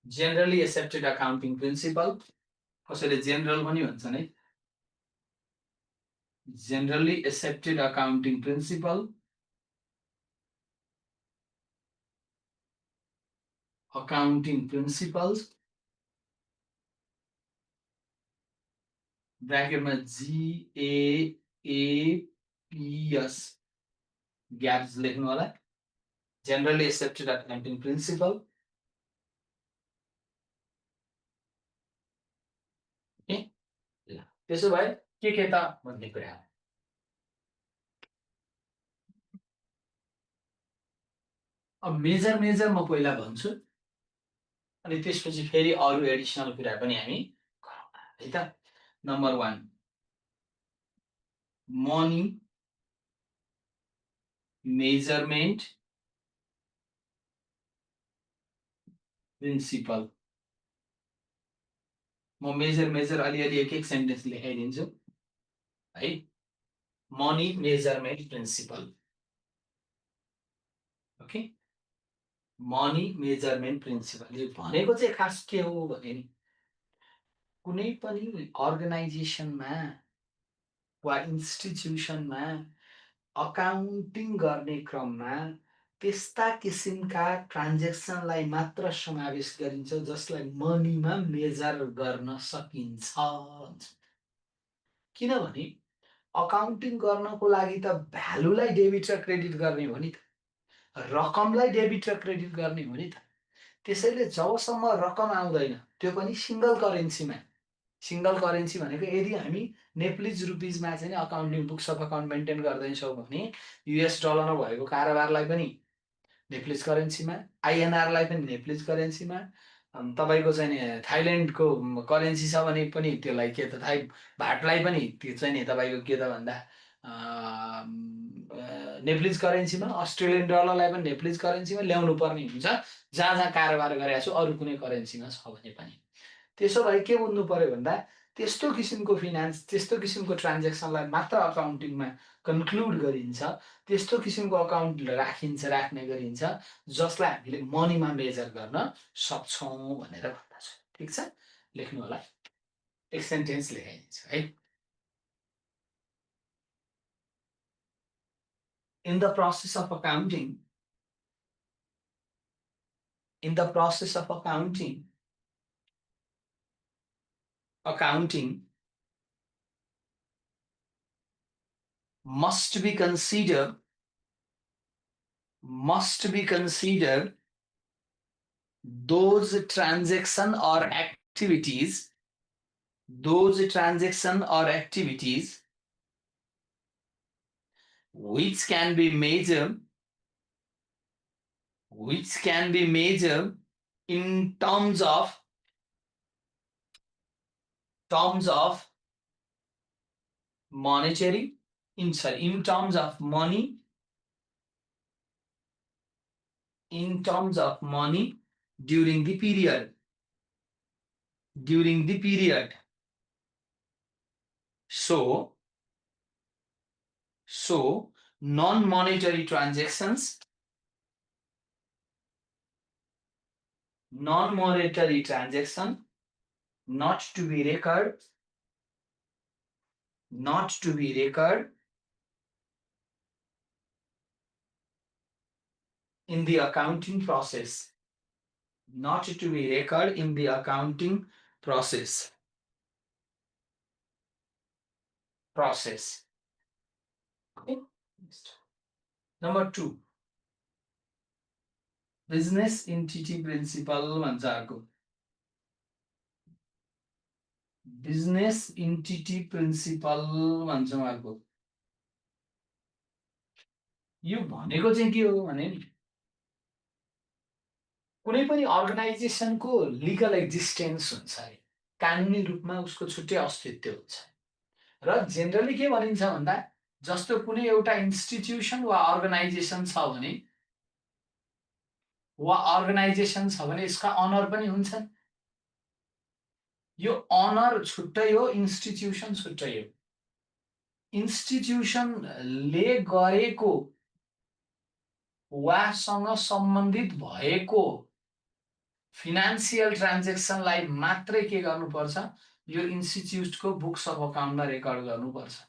generally accepted accounting principle. कसैले general पनि भन्छन् है। Generally accepted accounting principle. Accounting principles. ब्र्याकेटमा GAAPS gaps लेख्नु होला। Generally accepted accounting principle. त्यसो भए के त भन्ने कुरा हो। अब मेजर म पहिला भन्छु अनि त्यसपछि फेरि अरु एडिसनल कुरा पनि हामी गरौँला है त। Number 1 money measurement principle. म मेजर अलिअलि एक सेन्टेन्स लेखाइदिन्छु है। Money measurement principle. Okay, money measurement principle यो भनेको चाहिँ खास के हो भने नि कुनै पनि अर्गनाइजेसनमा वा इन्स्टिट्युसनमा अकाउन्टिङ गर्ने क्रममा त्यस्ता किसिमका ट्रान्जेक्सनलाई मात्र समावेश गरिन्छ जसलाई मनीमा मेजर गर्न सकिन्छ। किनभने अकाउन्टिङ गर्नको लागि त भ्यालुलाई डेबिट र क्रेडिट गर्ने हो नि त, रकमलाई डेबिट र क्रेडिट गर्ने हो नि त। त्यसैले जबसम्म रकम आउँदैन त्यो पनि सिंगल करेन्सीमा, सिंगल करेन्सी भनेको यदि हामी नेप्लिज रुपिजमा चाहिँ accounting books of account maintain गर्दैछौँ भने युएस डलरमा भएको कारोबारलाई पनि नेप्लिज करेन्सीमा, आइएनआरलाई पनि नेप्लिज करेन्सीमा, तपाईँको चाहिँ नि थाइल्यान्डको करेन्सी छ भने पनि त्यसलाई के त थाइ भाटलाई पनि त्यो चाहिँ नि तपाईँको के त भन्दा नेप्लिज करेन्सीमा, अस्ट्रेलियन डलरलाई पनि नेप्लिज करेन्सीमा ल्याउनु पर्ने हुन्छ जहाँ जहाँ कारोबार गरेको छु अरू कुनै करेन्सीमा छ भने पनि। त्यसो भए के बुझ्नु पर्यो भन्दा त्यस्तो किसिमको फिनान्स, त्यस्तो किसिमको ट्रान्जेक्सनलाई मात्र अकाउन्टिङमा कन्क्लुड गरिन्छ, त्यस्तो किसिमको अकाउन्ट राख्ने गरिन्छ जसलाई हामीले मनीमा मेजर गर्न सक्छौँ भनेर भन्दछु। ठिक छ, लेख्नु होला। एक सेन्टेन्स लेखाइदिन्छु है। In the process of accounting, accounting must be considered must be considered those transaction or activities which can be measured in terms of monetary in terms of money during the period so non-monetary transactions not to be recorded in the accounting process Okay. Next. Number 2, business entity principle भन्छ अर्को business entity principle भन्छौँ अर्को यो भनेको चाहिँ के हो भने नि कुनै पनि अर्गनाइजेसनको लिगल एक्जिस्टेन्स हुन्छ अरे कानुनी रूपमा उसको छुट्टै अस्तित्व हुन्छ र जेनरली के भनिन्छ भन्दा जस्तो कुनै एउटा इन्स्टिट्युसन वा अर्गनाइजेसन छ भने यसका अनर पनि हुन्छन् यो अनर छुट्टै हो इन्स्टिट्युसन छुट्टै हो इन्स्टिट्युसनले गरेको वा सँग सम्बन्धित भएको फिनान्सियल ट्रान्जेक्सनलाई मात्रै के गर्नुपर्छ यो इन्स्टिट्युटको बुक्स अफ अकाउन्टमा रेकर्ड गर्नुपर्छ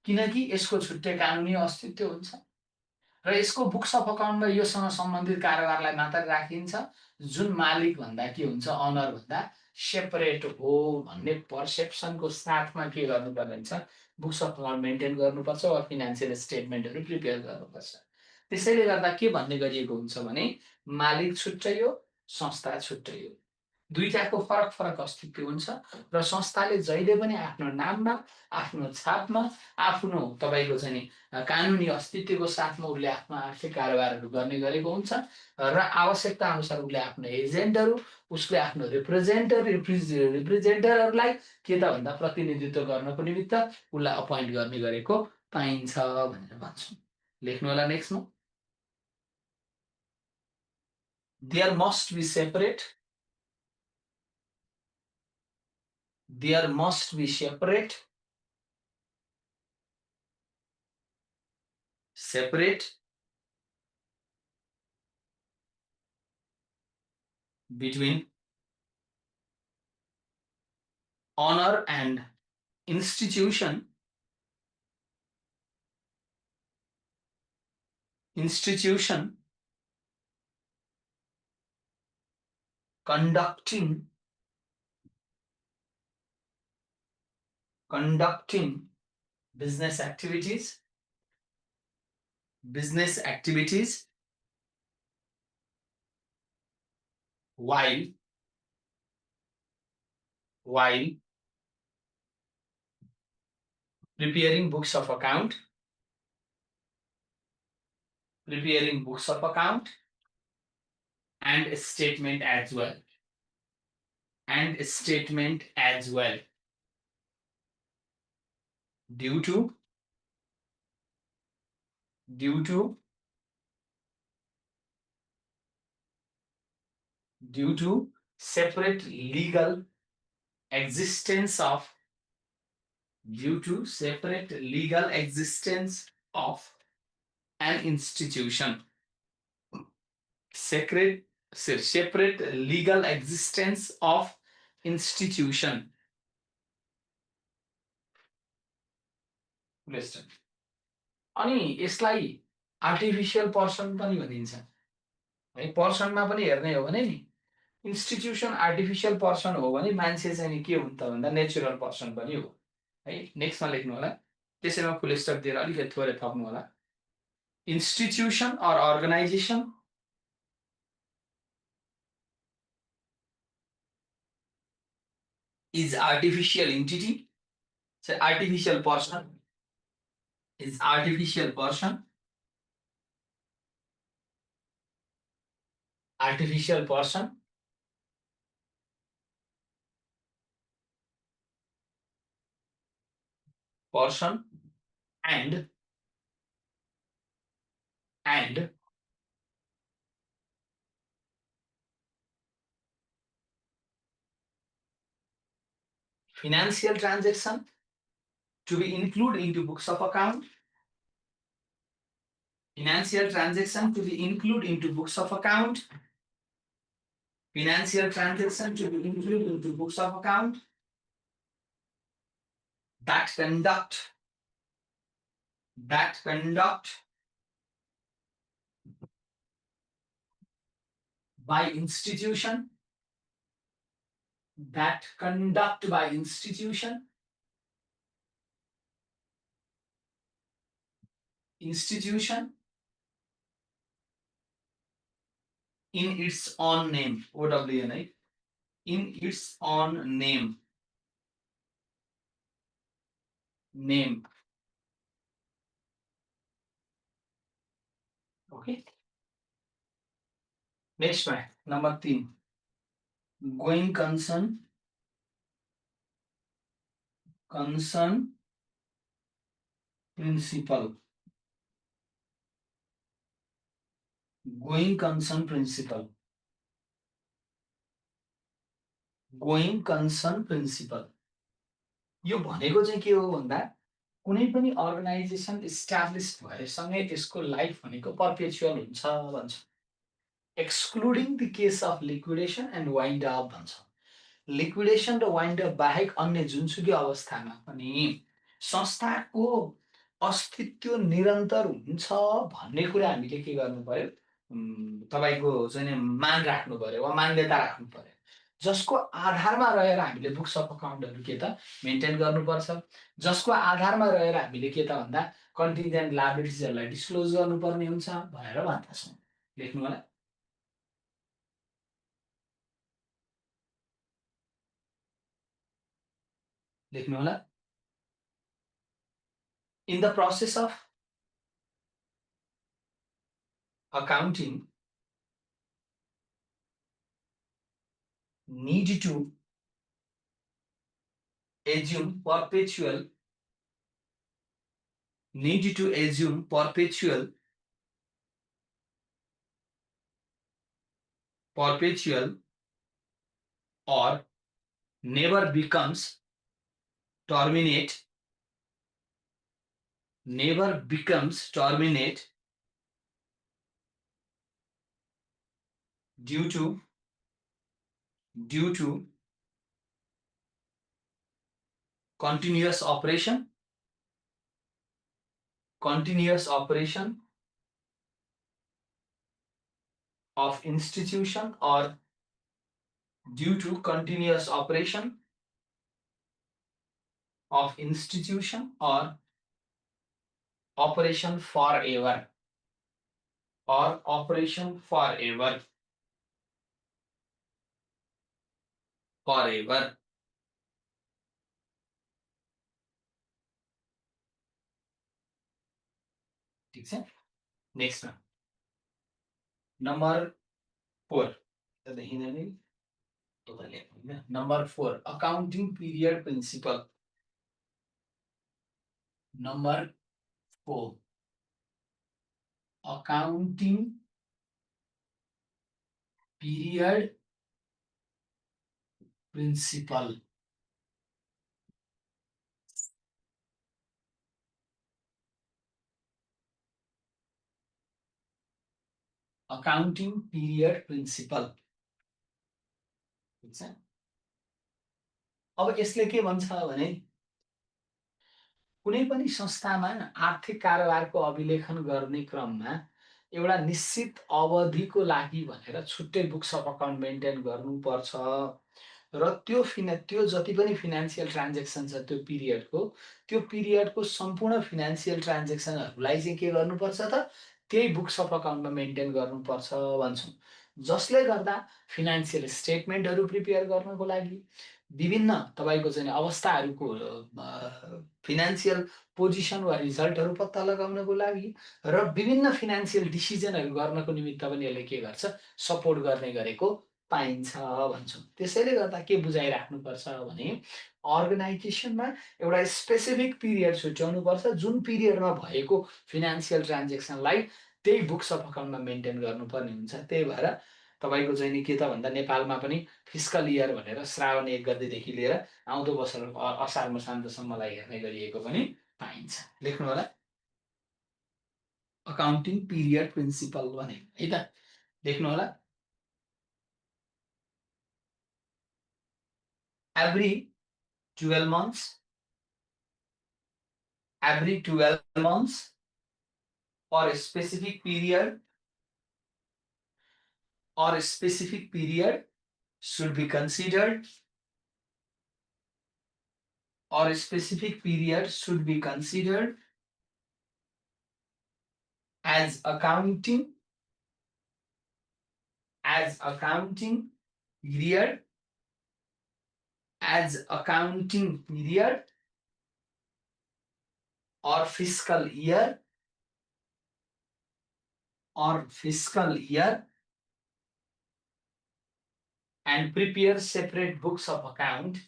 किनकि यसको छुट्टै कानुनी अस्तित्व हुन्छ र यसको बुक्स अफ अकाउन्टमा योसँग सम्बन्धित कारोबारलाई मात्र राखिन्छ जुन मालिक भन्दा के हुन्छ अनर भन्दा सेपरेट हो भन्ने पर्सेप्सनको साथमा के गर्नुपर्ने हुन्छ बुक्स अफ अकाउन्ट मेन्टेन गर्नुपर्छ वा फिनान्सियल स्टेटमेन्टहरू प्रिपेयर गर्नुपर्छ त्यसैले गर्दा के भन्ने गरिएको हुन्छ भने मालिक छुट्टै हो संस्था छुट्टै हो दुईटाको फरक अस्तित्व हुन्छ र संस्थाले जहिले पनि आफ्नो नाममा आफ्नो छापमा आफ्नो तपाईँको चाहिँ नि कानुनी अस्तित्वको साथमा उसले आफ्नो आर्थिक कारोबारहरू गर्ने गरेको हुन्छ र आवश्यकता अनुसार उसले आफ्नो एजेन्टहरू उसले आफ्नो रिप्रेजेन्टरहरूलाई के त भन्दा प्रतिनिधित्व गर्नको निमित्त उसलाई अपोइन्ट गर्ने गरेको पाइन्छ भनेर भन्छौँ लेख्नु होला नेक्स्टमा there must be separate between honor and institution conducting business activities while preparing books of account and statement as well due to separate legal existence of an institution separate legal existence of institution अनि यसलाई artificial person पनि भनिन्छ है पर्सनमा पनि हेर्ने हो भने नि इन्स्टिट्युसन आर्टिफिशियल पर्सन हो भने मान्छे चाहिँ नि के हुन्छ भन्दा नेचुरल पर्सन पनि हो है नेक्स्टमा लेख्नु होला त्यसैमा फुल स्टप दिएर अलिकति थोरै थप्नु होला institution or organization is artificial entity, say artificial person, is artificial person, artificial person, person, and and financial transaction to be included into books of account, financial transaction to be included into books of account, financial transaction to be included into books of account, that conduct by institution, that conduct by institution, institution in its own name, OWN, in its own name. Okay. Next one, number 3. Going concern principle. Going concern principle. Going concern principle. यो भनेको चाहिँ के हो भन्दा कुनै पनि organisation establish भएसँगै त्यसको लाइफ भनेको पर्पेचुअल हुन्छ भन्छ, excluding the case of liquidation and wind up भन्छ। लिक्विडेसन र वाइन्ड अप बाहेक अन्य जुनसुकै अवस्थामा पनि संस्थाको अस्तित्व निरन्तर हुन्छ भन्ने कुरा हामीले के गर्नु पर्यो, तपाईँको चाहिँ मान राख्नु पर्यो वा मान्यता राख्नु पर्यो, जसको आधारमा रहेर हामीले बुक्स अफ अकाउन्टहरू के त मेन्टेन गर्नुपर्छ, जसको आधारमा रहेर हामीले के त भन्दा कन्टिजेन्ट लायबिलिटिजहरूलाई डिस्क्लोज गर्नुपर्ने हुन्छ भनेर भन्दछौँ। लेख्नु होला। लेख्नु होला। In the process of accounting, need to assume perpetual or never becomes terminate due to continuous operation of institution or due to continuous operation of institution or operation forever or operation forever ठीक छ। Next number 4 number 4 accounting period principle. Number 4 accounting period principle. Accounting period principle. ठीक छ। अब यसले के भन्छ भने कुनै पनि संस्थामा आर्थिक कारोबारको अभिलेखन गर्ने क्रममा एउटा निश्चित अवधिको लागि भनेर छुट्टै बुक्स अफ अकाउन्ट मेन्टेन गर्नुपर्छ र त्यो जति पनि फिनान्सियल ट्रान्जेक्सन छ त्यो पिरियडको सम्पूर्ण फिनान्सियल ट्रान्जेक्सनहरूलाई चाहिँ के गर्नुपर्छ त त्यही बुक्स अफ अकाउन्टमा मेन्टेन गर्नुपर्छ भन्छौँ। जसले गर्दा फिनान्सियल स्टेटमेन्टहरू प्रिपेयर गर्नको लागि, विभिन्न तपाईँको चाहिँ अवस्थाहरूको फिनान्सियल पोजिसन वा रिजल्टहरू पत्ता लगाउनको लागि र विभिन्न फिनान्सियल डिसिजनहरू गर्नको निमित्त पनि यसले के गर्छ, सपोर्ट गर्ने गरेको पाइन्छ भन्छौँ। त्यसैले गर्दा के बुझाइराख्नुपर्छ भने अर्गनाइजेसनमा एउटा स्पेसिफिक पिरियड छुट्याउनुपर्छ, जुन पिरियडमा भएको फिनान्सियल ट्रान्जेक्सनलाई त्यही बुक्स अफ अकाउन्टमा मेन्टेन गर्नुपर्ने हुन्छ। त्यही भएर तपाईँको चाहिँ नि के त भन्दा नेपालमा पनि फिस्कल इयर भनेर श्रावण 1 गतेदेखि लिएर आउँदो वर्ष असार मसान्तसम्मलाई हेर्ने गरिएको पनि पाइन्छ। लेख्नु होला, अकाउन्टिङ पिरियड प्रिन्सिपल भने है त, लेख्नु होला। every 12 months every 12 months or a specific period should be considered or a specific period should be considered as accounting period or fiscal year and prepare separate books of account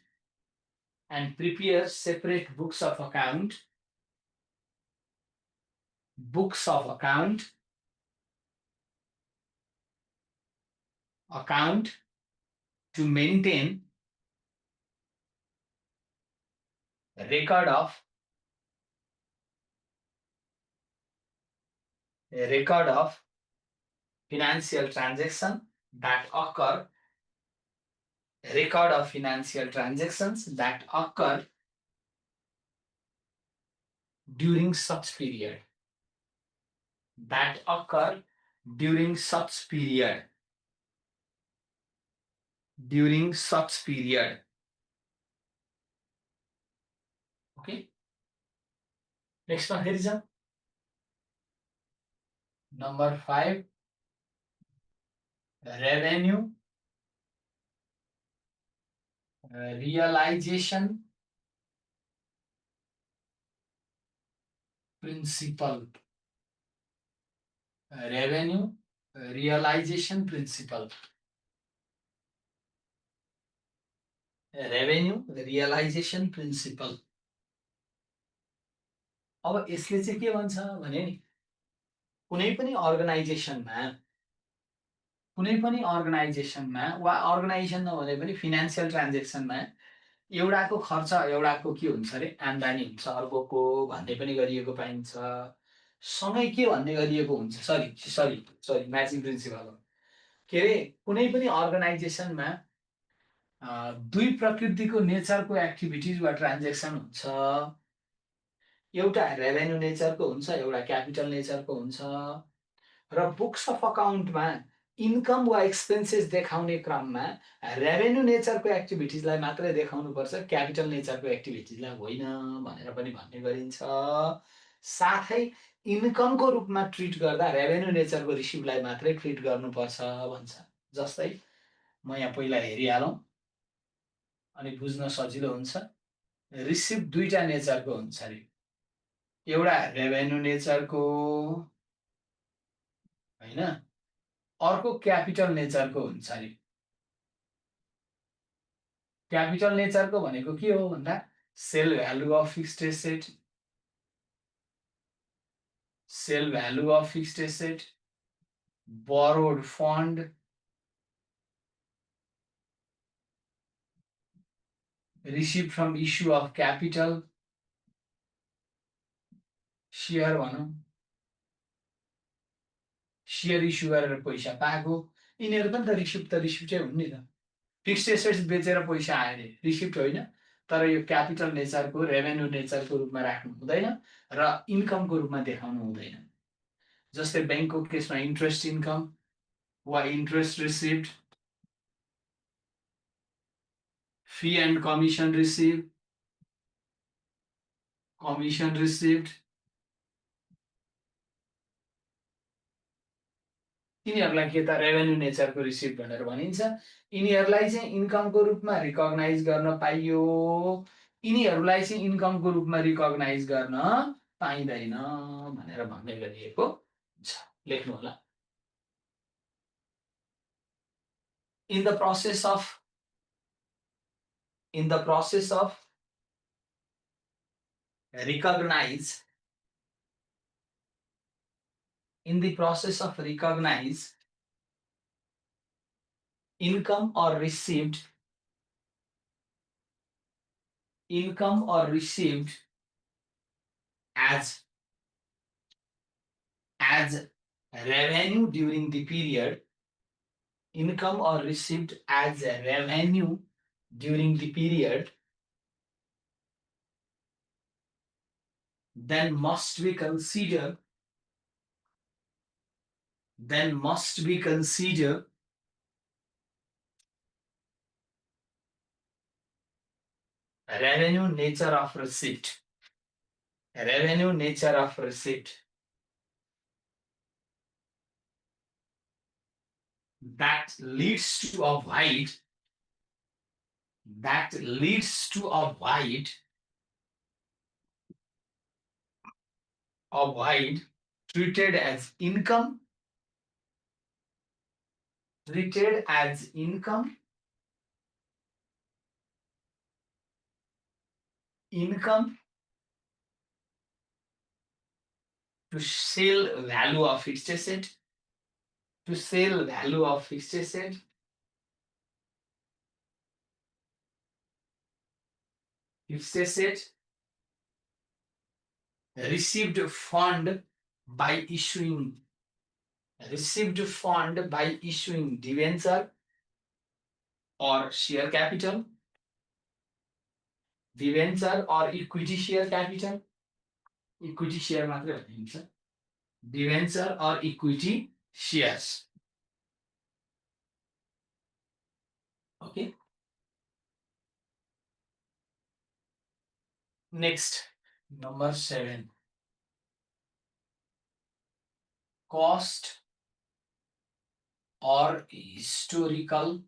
to maintain record of financial transactions that occur during such period. Okay. Next one, here is number 5, revenue realization principle. Revenue realization principle. अब यसले चाहिँ के भन्छ भने नि, कुनै पनि अर्गनाइजेसनमा वा अर्गनाइजेसन नभने पनि फिनान्सियल ट्रान्जेक्सनमा एउटाको खर्च एउटाको के हुन्छ अरे आम्दानी हुन्छ, अर्कोको भन्ने पनि गरिएको पाइन्छ। सँगै के भन्ने गरिएको हुन्छ, सरी म्याचिङ प्रिन्सिपल हो। के अरे कुनै पनि अर्गनाइजेसनमा दुई प्रकृतिको नेचरको एक्टिभिटिज वा ट्रान्जेक्सन हुन्छ। एउटा रेभेन्यू नेचरको हुन्छ, एउटा क्यापिटल नेचरको हुन्छ। र बुक्स अफ अकाउन्टमा इन्कम वा एक्सपेन्सेस देखाउने क्रममा रेभेन्यू नेचरको एक्टिभिटिजलाई मात्रै देखाउनुपर्छ, क्यापिटल नेचरको एक्टिभिटिजलाई होइन भनेर पनि भन्ने गरिन्छ। साथै इन्कमको रूपमा ट्रिट गर्दा रेभेन्यू नेचरको रिसिभलाई मात्रै ट्रिट गर्नुपर्छ भन्छ। जस्तै म यहाँ पहिला हेरिहालौँ अनि बुझ्न सजिलो हुन्छ। रिसिभ दुईटा नेचरको हुन्छ अरे, एउटा रेभेन्यू नेचरको होइन, अर्को क्यापिटल नेचरको हुन्छ अरे। क्यापिटल नेचरको भनेको के हो भन्दा sale value of fixed asset, borrowed fund, received from issue of capital, share भनौँ, सेयर इस्यु गरेर पैसा पाएको, यिनीहरू पनि त रिसिप्टै हुन् नि त। फिक्स्ड एसेट्स बेचेर पैसा आयो अरे, रिसिप्ट होइन, तर यो क्यापिटल नेचरको रेभेन्यू नेचरको रूपमा राख्नु हुँदैन र इन्कमको रूपमा देखाउनु हुँदैन। जस्तै ब्याङ्कको केसमा इन्ट्रेस्ट इन्कम वा interest received, fee and commission received, यिनीहरूलाई के त रेभेन्यू नेचरको रिसिप्ट भनेर भनिन्छ। यिनीहरूलाई चाहिँ इन्कमको रूपमा रिकग्नाइज गर्न पाइयो, यिनीहरूलाई चाहिँ इन्कमको रूपमा रिकग्नाइज गर्न पाइँदैन भनेर भन्ने गरिएको छ। लेख्नु होला। In the process of recognize in the process of recognize income or received as revenue during the period, income or received as revenue during the period, then must be considered revenue nature of receipt that leads to avoid treated as income to sell value of fixed asset, received fund by issuing debenture or share capital, debenture or equity share capital, equity share मात्रै भनिन्छ, debenture or equity shares. Okay. Next, number 7. Cost or historical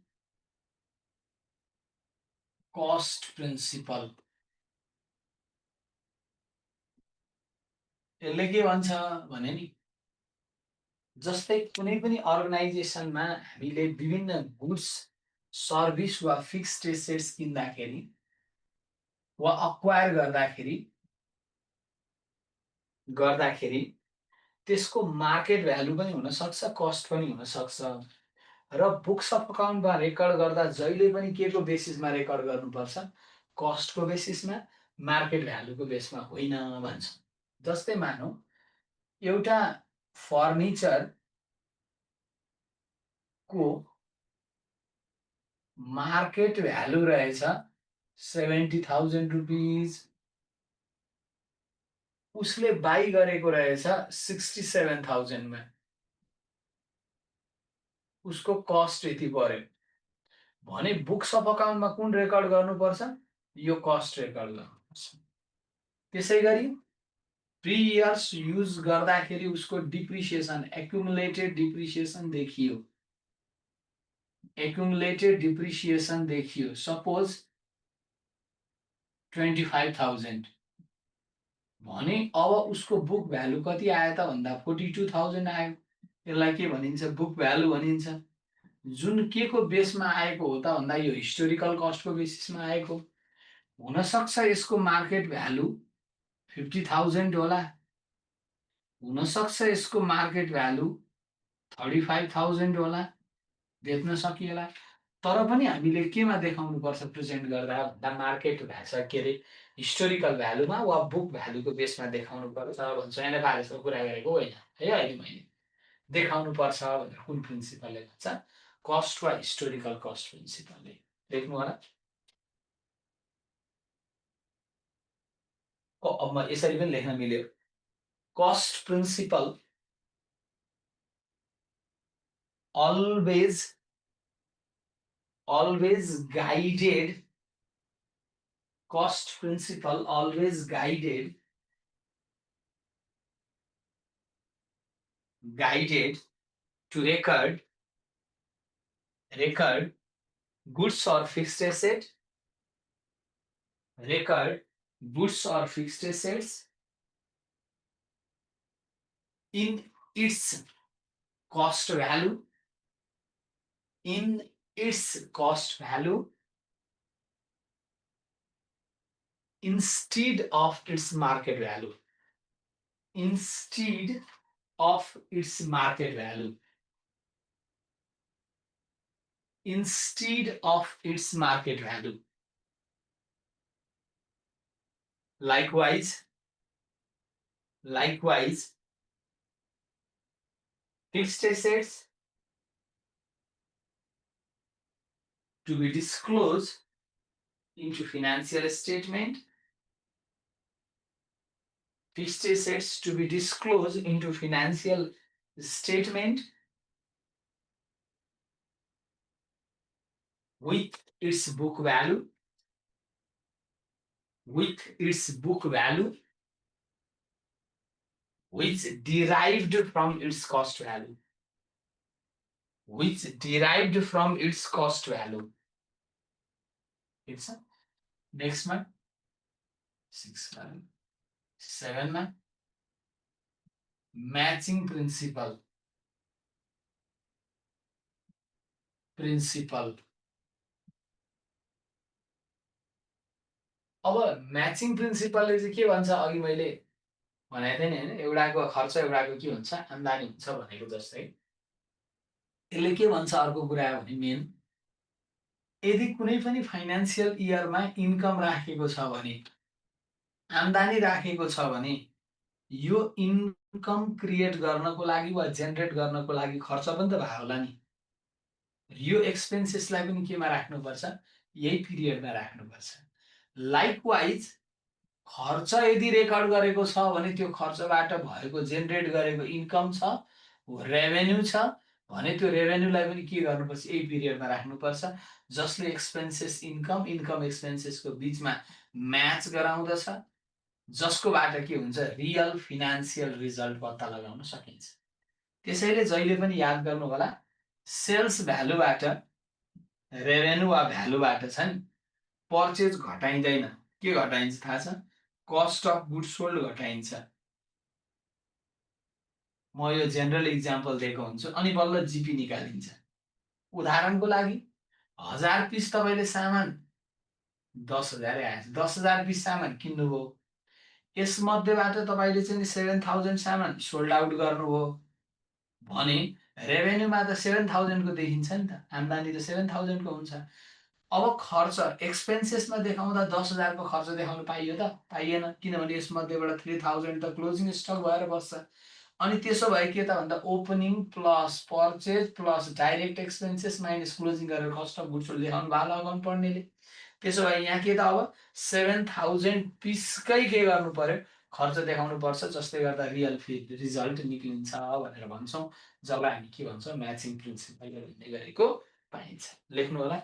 cost principle. यसले के भन्छ भने नि, जस्तै कुनै पनि अर्गनाइजेसनमा हामीले विभिन्न गुड्स, सर्भिस वा फिक्स्ड एसेट्स किन्दाखेरि वा अक्वायर गर्दाखेरि त्यसको मार्केट भ्यालु पनि हुन सक्छ, कस्ट पनि हुन सक्छ। र बुक्स अफ अकाउन्टमा रेकर्ड गर्दा जहिले पनि के को बेसिसमा रेकर्ड गर्नुपर्छ? कस्टको बेसिसमा, मार्केट भ्यालुको बेसमा होइन भन्छ। जस्तै मानौ एउटा फर्निचरको मार्केट भ्यालु रहेछ 70,000 रुपिज, उसले बाई गरेको रहेछ 67,000 मा, उसको कस्ट यति पर्यो भने बुक्स अफ अकाउन्टमा कुन रेकर्ड गर्नुपर्छ? यो कस्ट रेकर्ड गर्नुपर्छ। त्यसै गरी 3 इयर्स युज गर्दाखेरि उसको डिप्रिसिएसन, एक्युमुलेटेड डिप्रिसिएसन देखियो, सपोज 25,000 भने अब उसको बुक भ्यालु कति आयो त भन्दा 42,000 आयो। यसलाई के भनिन्छ? बुक भ्यालु भनिन्छ। जुन के को बेसमा आएको हो त भन्दा यो हिस्टोरिकल कस्टको बेसिसमा आएको। हुन सक्छ यसको मार्केट भ्यालु 50,000 होला, हुन सक्छ यसको मार्केट भ्यालु 35,000 होला, बेच्न सकिएला। तर पनि हामीले केमा देखाउनु पर्छ प्रेजेन्ट गर्दा भन्दा मार्केट भ्यालु के रे हिस्टोरिकल भ्यालुमा वा बुक भ्यालुको बेसमा देखाउनु पर्छ भन्छ। एनएफआरएसको कुरा गरेको होइन है, अहिले मैले देखाउनु पर्छ भनेर कुन प्रिन्सिपलले भन्छ? कस्ट वा हिस्टोरिकल कस्ट प्रिन्सिपलले। लेख्नु होला। अब म यसरी पनि लेख्न मिल्यो। Cost principle always guided, cost principle always guided to record goods or fixed asset, record goods or fixed assets in its cost value, in its cost value instead of its market value, instead of its market value, instead of its market value. Likewise, fixed assets to be disclosed into financial statement, fixed assets to be disclosed into financial statement with its book value, with its book value, which derived from its cost value, which derived from its cost value. It's a next one, 6 1 7 1 matching principle, अब matching प्रिन्सिपलले चाहिँ के भन्छ, अघि मैले भनेको थिएँ नि होइन, एउटाको खर्च एउटाको के हुन्छ, आम्दानी हुन्छ भनेको जस्तै यसले के भन्छ अर्को कुरा भने मेन, यदि कुनै पनि फाइनान्सियल इयरमा इन्कम राखेको छ भने, आम्दानी राखेको छ भने यो इन्कम क्रिएट गर्नको लागि वा जेनेरेट गर्नको लागि खर्च पनि त भयो होला नि। यो एक्सपेन्सेसलाई पनि केमा राख्नुपर्छ, यही पिरियडमा राख्नुपर्छ। लाइकवाइज खर्च यदि रेकर्ड गरेको छ भने त्यो खर्चबाट भएको जेनेरेट गरेको इन्कम छ, रेभेन्यू छ भने त्यो रेभेन्यूलाई पनि के गर्नुपर्छ, यही पिरियडमा राख्नुपर्छ, जसले एक्सपेन्सेस इन्कम, इन्कम एक्सपेन्सेसको बिचमा म्याच गराउँदछ, जसकोबाट के हुन्छ, रियल फिनान्सियल रिजल्ट पत्ता लगाउन सकिन्छ। त्यसैले जहिले पनि याद गर्नु होला, सेल्स भ्यालुबाट, रेभेन्यू वा भ्यालुबाट छ नि पर्चेज घटाइँदैन, के घटाइन्छ थाहा छ, कस्ट अफ गुड सोल्ड घटाइन्छ। म यो जेनरल इक्जाम्पल दिएको हुन्छु अनि बल्ल जिपी निकालिन्छ। उदाहरणको लागि 1000 पिस तपाईले सामान 10,000 आएछ, 10,000 पिस सामान किन्नुभयो, यसमध्येबाट तपाईले चाहिँ 7,000 सामान सोल्ड आउट गर्नुभयो भने रेभेन्यूमा त 7,000 को देखिन्छ नि त, आम्दानी त 7,000 को हुन्छ। अब खर्च एक्सपेन्सेसमा देखाउँदा 10,000 को खर्च देखाउन पाइयो त, पाइएन, किनभने यसमध्येबाट 3,000 त क्लोजिङ स्टक भएर बस्छ। अनि त्यसो भए के त भन्दा opening plus purchase plus direct expenses minus closing गरेर कस्ट अफ गुड्स सोल्ड देखाउनु भयो अकाउन्ट पढ्नेले। त्यसो भए यहाँ के त अब 7,000 पिसकै के गर्नु पर्यो, खर्च देखाउनु पर्छ, जसले गर्दा रियल रिजल्ट निक्लिन्छ भनेर भन्छौँ, जसलाई हामी के भन्छौँ, म्याचिङ प्रिन्सिपल भन्ने गरेको पाइन्छ। लेख्नु होला।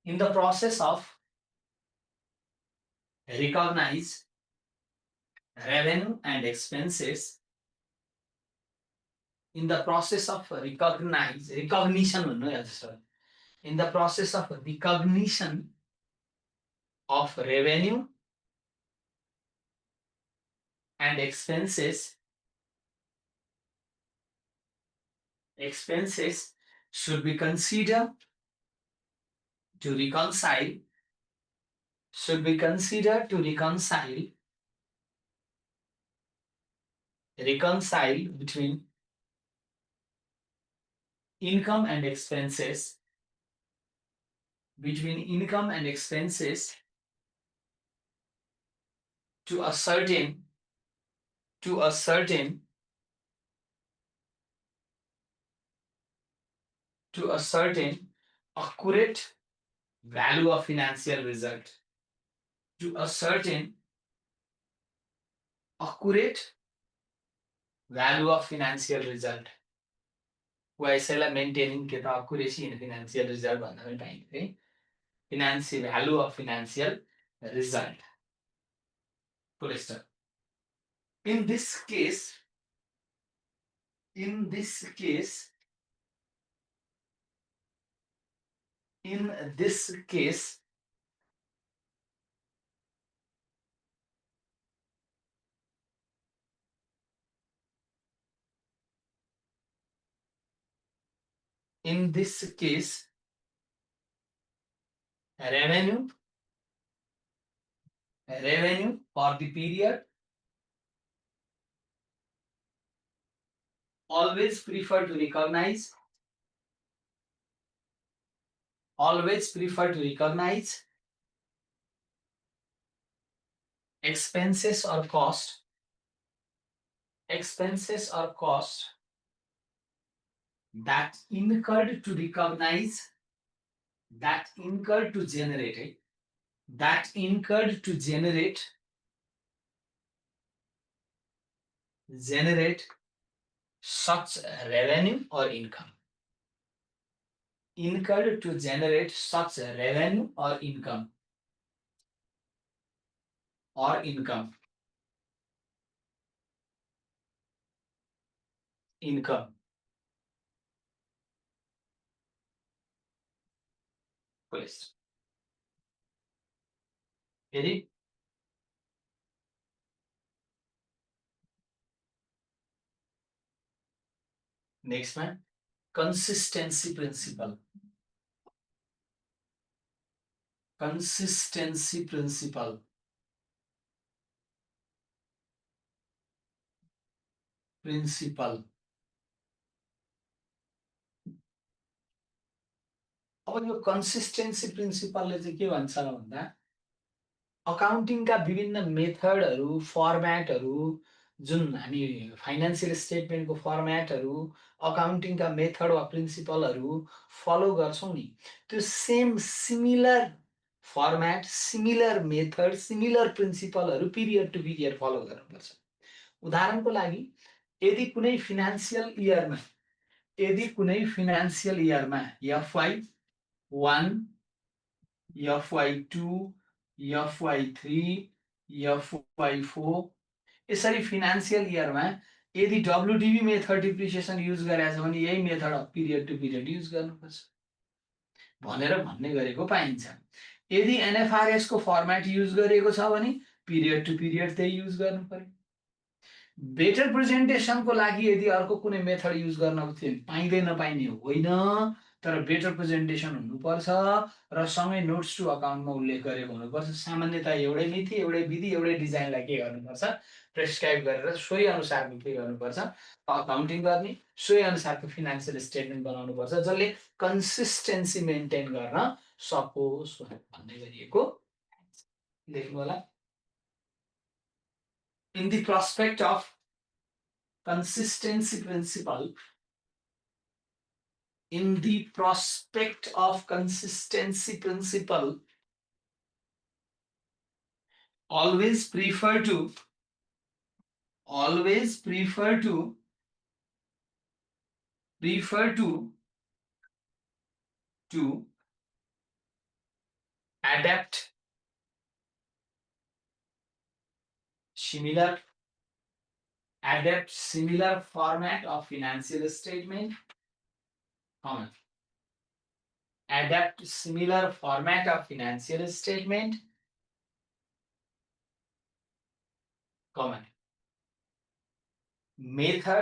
In the process of recognize revenue and expenses, in the process of recognition भन्नु या जस्तो, in the process of recognition of revenue and expenses should be considered to reconcile, between income and expenses, to ascertain accurate value of financial result, to ascertain accurate value of financial result, वा यसैलाई maintaining के त accuracy in financial result भन्दा पनि पाइन्छ है, financial value of financial result, full stop। In this case, in this case, in this case, in this case, revenue for the period always prefer to recognize, always prefer to recognize expenses or cost, expenses or cost that incurred to recognize, that incurred to generate, that incurred to generate such revenue or income, incurred to generate such revenue or income, or income, income. Please. Ready? Next one, consistency principle. Consistency principle. Principle. अब यो consistency प्रिन्सिपलले चाहिँ के भन्छ भन्दा अकाउन्टिङका विभिन्न मेथडहरू, फर्म्याटहरू, जुन हामी financial स्टेटमेन्टको फर्म्याटहरू, अकाउन्टिङका method वा प्रिन्सिपलहरू फलो गर्छौँ नि, त्यो same similar format, similar method, similar प्रिन्सिपलहरू पिरियड टु पिरियड फलो गर्नुपर्छ। उदाहरणको लागि यदि कुनै फिनान्सियल इयरमा, यदि कुनै फिनान्सियल इयरमा FY1, FY2, FY3, FY4 यसरी फिनान्सियल इयरमा यदि WDB मेथड डिप्रिसिएसन युज गरेछ भने यही method period to period use गर्नुपर्छ भनेर भन्ने गरेको पाइन्छ। यदि NFRS को फर्म्याट युज गरेको छ भने पिरियड टु पिरियड त्यही युज गर्नु पर्यो। बेटर प्रेजेन्टेसनको लागि यदि अर्को कुनै मेथड युज गर्न पाइँदै नपाइने होइन, तर बेटर प्रेजेन्टेसन हुनुपर्छ र सँगै नोट्स टु अकाउन्टमा उल्लेख गरेको हुनुपर्छ। सामान्यतया एउटै नीति, एउटै विधि, एउटै डिजाइनलाई के गर्नुपर्छ, प्रेस्क्राइब गरेर सोही अनुसारको के गर्नुपर्छ, अकाउन्टिङ गर्ने, सोही अनुसारको फिनान्सियल स्टेटमेन्ट बनाउनुपर्छ जसले कन्सिस्टेन्सी मेन्टेन गर्न सकोस् भन्ने गरिएको। लेख्नु होला। In the prospect of consistency principle, in the prospect of consistency principle, always prefer to adapt similar format of financial statement, adapt similar format of financial statement, method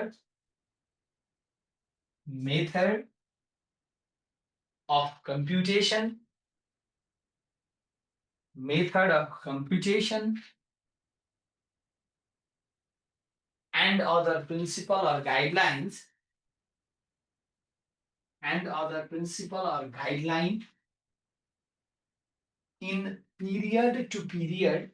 of computation, and other principle or guidelines, in period to period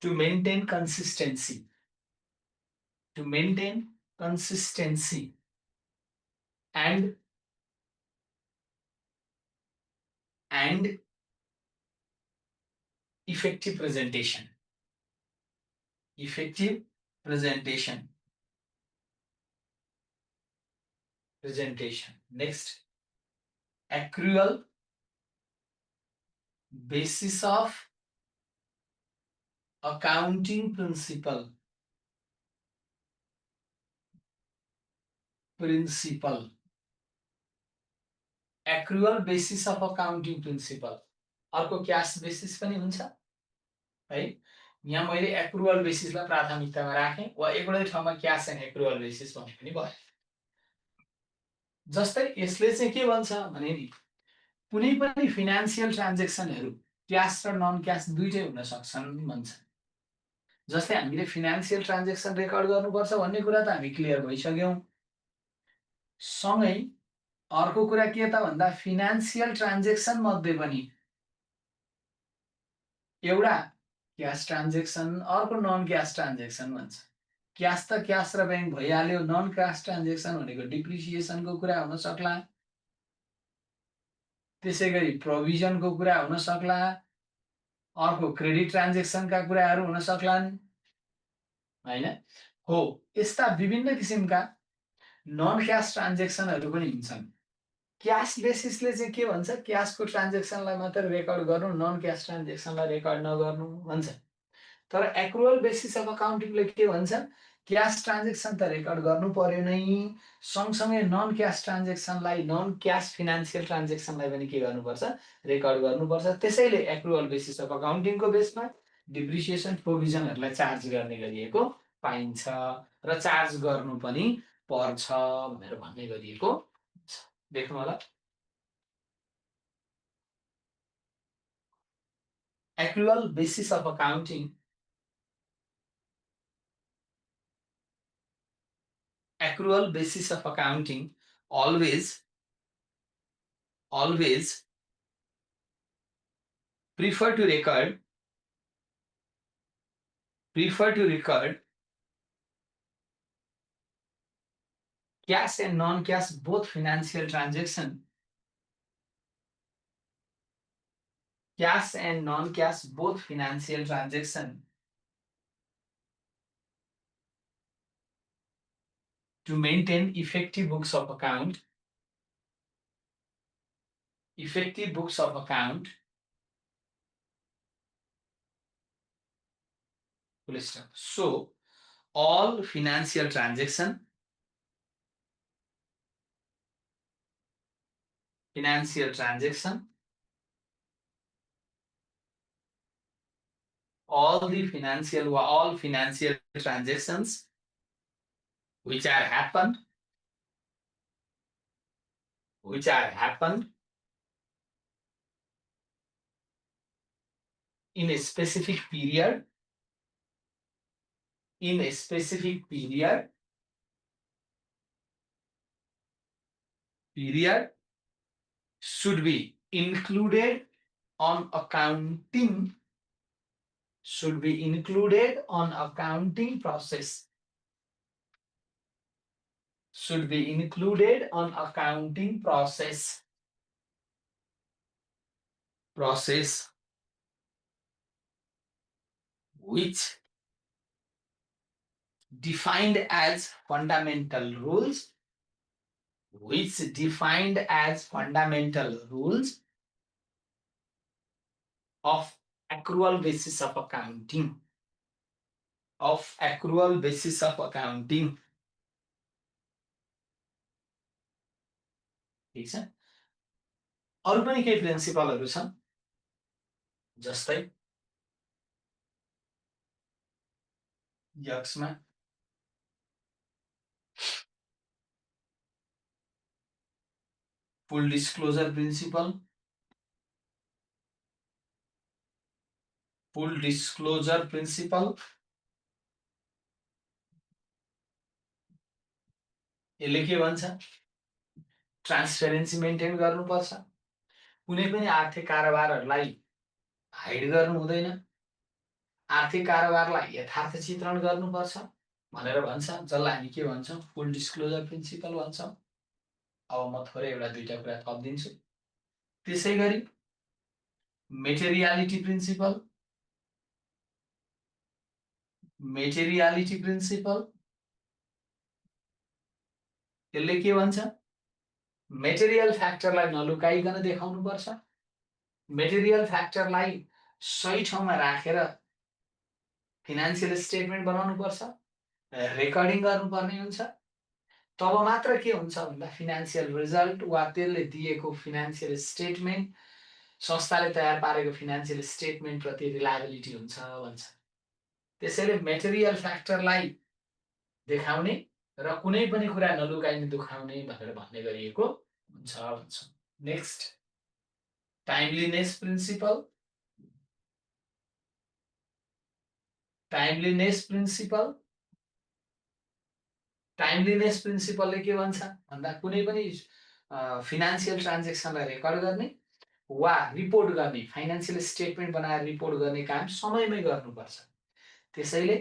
to maintain consistency, and effective presentation. Presentation. Next, accrual basis of accounting principle. Accrual basis of accounting principle. अर्को cash basis पनि हुन्छ है। यहाँ मैले accrual बेसिसलाई प्राथमिकतामा राखेँ, वा एउटै ठाउँमा क्यास एन्ड एक्रुअल बेसिस भने पनि भयो। जस्तै यसले चाहिँ के भन्छ भने नि, कुनै पनि फिनान्सियल ट्रान्जेक्सनहरू क्यास र नन क्यास दुइटै हुन सक्छन् भन्छ। जस्तै हामीले फिनान्सियल ट्रान्जेक्सन रेकर्ड गर्नुपर्छ भन्ने कुरा त हामी क्लियर भइसक्यौँ। सँगै अर्को कुरा के त भन्दा फिनान्सियल ट्रान्जेक्सन मध्ये पनि एउटा क्यास ट्रान्जेक्सन, अर्को नन क्यास ट्रान्जेक्सन भन्छ। क्यास त क्यास र ब्याङ्क भइहाल्यो, नन क्यास ट्रान्जेक्सन भनेको डिप्रिसिएसनको कुरा हुन सक्ला, त्यसै गरी प्रोभिजनको कुरा हुन सक्ला, अर्को क्रेडिट ट्रान्जेक्सनका कुराहरू हुन सक्लान् हैन। हो, यस्ता विभिन्न किसिमका नन क्यास ट्रान्जेक्सनहरू पनि हुन्छन्। क्यास बेसिसले चाहिँ के भन्छ, क्यासको ट्रान्जेक्सनलाई मात्र रेकर्ड गर्नु, नन क्यास ट्रान्जेक्सनलाई रेकर्ड नगर्नु भन्छ। तर एक्रुअल बेसिस अफ अकाउन्टिङले के भन्छ, क्यास ट्रान्जेक्सन त रेकर्ड गर्नु पर्यो नै, सँगसँगै नन क्यास ट्रान्जेक्सनलाई, नन क्यास फिनान्सियल ट्रान्जेक्सनलाई पनि के गर्नुपर्छ, रेकर्ड गर्नुपर्छ। त्यसैले एक्रुअल बेसिस अफ अकाउन्टिङको बेसमा डिप्रिसिएसन प्रोभिजनहरूलाई चार्ज गर्ने गरिएको पाइन्छ र चार्ज गर्नु पनि पर्छ भनेर भन्ने गरिएको छ। देख्नु होला, accrual basis of accounting, accrual basis of accounting always prefer to record cash and non-cash both financial transaction, cash and non-cash both financial transaction to maintain effective books of account, full stop. So all financial transaction, all financial transactions which are happened in a specific period should be included on accounting process, which defined as fundamental rules of accrual basis of accounting, ठीक छ। अरु पनि केही प्रिन्सिपलहरु छन्, जस्तै यक्समा फुल disclosure principal, यसले के भन्छ, ट्रान्सपेरेन्सी मेन्टेन गर्नुपर्छ, कुनै पनि आर्थिक कारोबारहरूलाई हाइड गर्नु हुँदैन, आर्थिक कारोबारलाई यथार्थ चित्रण गर्नुपर्छ भनेर भन्छ, जसलाई हामी के भन्छौँ, फुल डिस्क्लोजर प्रिन्सिपल भन्छौँ। अब म थोरै एउटा दुईटा कुरा थपिदिन्छु। त्यसै गरी मेटेरियालिटी प्रिन्सिपल, यसले के भन्छ, मेटेरियल फ्याक्टरलाई नलुकाइकन देखाउनुपर्छ, मेटेरियल फ्याक्टरलाई सही ठाउँमा राखेर फिनान्सियल स्टेटमेन्ट बनाउनुपर्छ, रेकर्डिङ गर्नुपर्ने हुन्छ। तब मात्र के हुन्छ भन्दा फिनान्सियल रिजल्ट वा त्यसले दिएको फिनान्सियल स्टेटमेन्ट, संस्थाले तयार पारेको फिनान्सियल स्टेटमेन्टप्रति रिलायबिलिटी हुन्छ भन्छ। त्यसैले मेटेरियल फ्याक्टरलाई देखाउने र कुनै पनि कुरा नलुकाइने देखाउने भनेर भन्ने गरिएको हुन्छ भन्छ। Next, timeliness principle. Timeliness principle timeliness प्रिन्सिपलले के भन्छ भन्दा कुनै पनि फिनान्सियल ट्रान्जेक्सनलाई रेकर्ड गर्ने वा रिपोर्ट गर्ने, फाइनान्सियल स्टेटमेन्ट बनाएर रिपोर्ट गर्ने काम समयमै गर्नुपर्छ। त्यसैले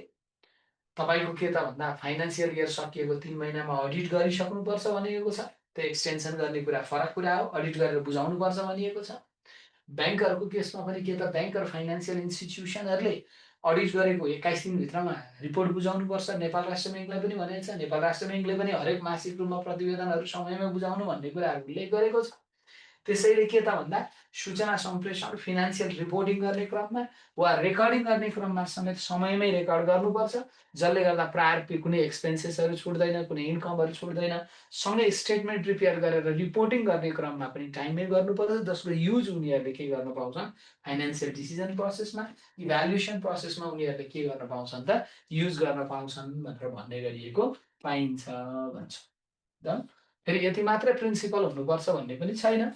तपाईँको के त भन्दा फाइनान्सियल इयर सकिएको 3 महिनामा अडिट गरिसक्नुपर्छ भनिएको छ। त्यो एक्सटेन्सन गर्ने कुरा फरक कुरा हो, अडिट गरेर बुझाउनुपर्छ भनिएको छ। ब्याङ्कहरूको केसमा पनि के त ब्याङ्क र फाइनान्सियल इन्स्टिट्युसनहरूले अडिट गरेको 21 दिनभित्रमा रिपोर्ट बुझाउनुपर्छ। नेपाल राष्ट्र ब्याङ्कलाई पनि भनेको छ, नेपाल राष्ट्र ब्याङ्कले पनि हरेक मासिक रूपमा प्रतिवेदनहरू समयमै बुझाउनु भन्ने कुराहरू उल्लेख गरेको छ। त्यसैले के त भन्दा सूचना सम्प्रेषण, फिनान्सियल रिपोर्टिङ गर्ने क्रममा वा रेकर्डिङ गर्ने क्रममा समेत समयमै रेकर्ड गर्नुपर्छ, जसले गर्दा प्रायर कुनै एक्सपेन्सेसहरू छुट्दैन, कुनै इन्कमहरू छुट्दैन। सँगै स्टेटमेन्ट प्रिपेयर गरेर रिपोर्टिङ गर्ने क्रममा पनि टाइममै गर्नुपर्छ, जसको युज उनीहरूले के गर्न पाउँछन् फाइनान्सियल डिसिजन प्रोसेसमा, इभ्यालुएसन प्रोसेसमा उनीहरूले के गर्न पाउँछन् त युज गर्न पाउँछन् भनेर भन्ने गरिएको पाइन्छ भन्छ। फेरि यति मात्रै प्रिन्सिपल हुनुपर्छ भन्ने पनि छैन।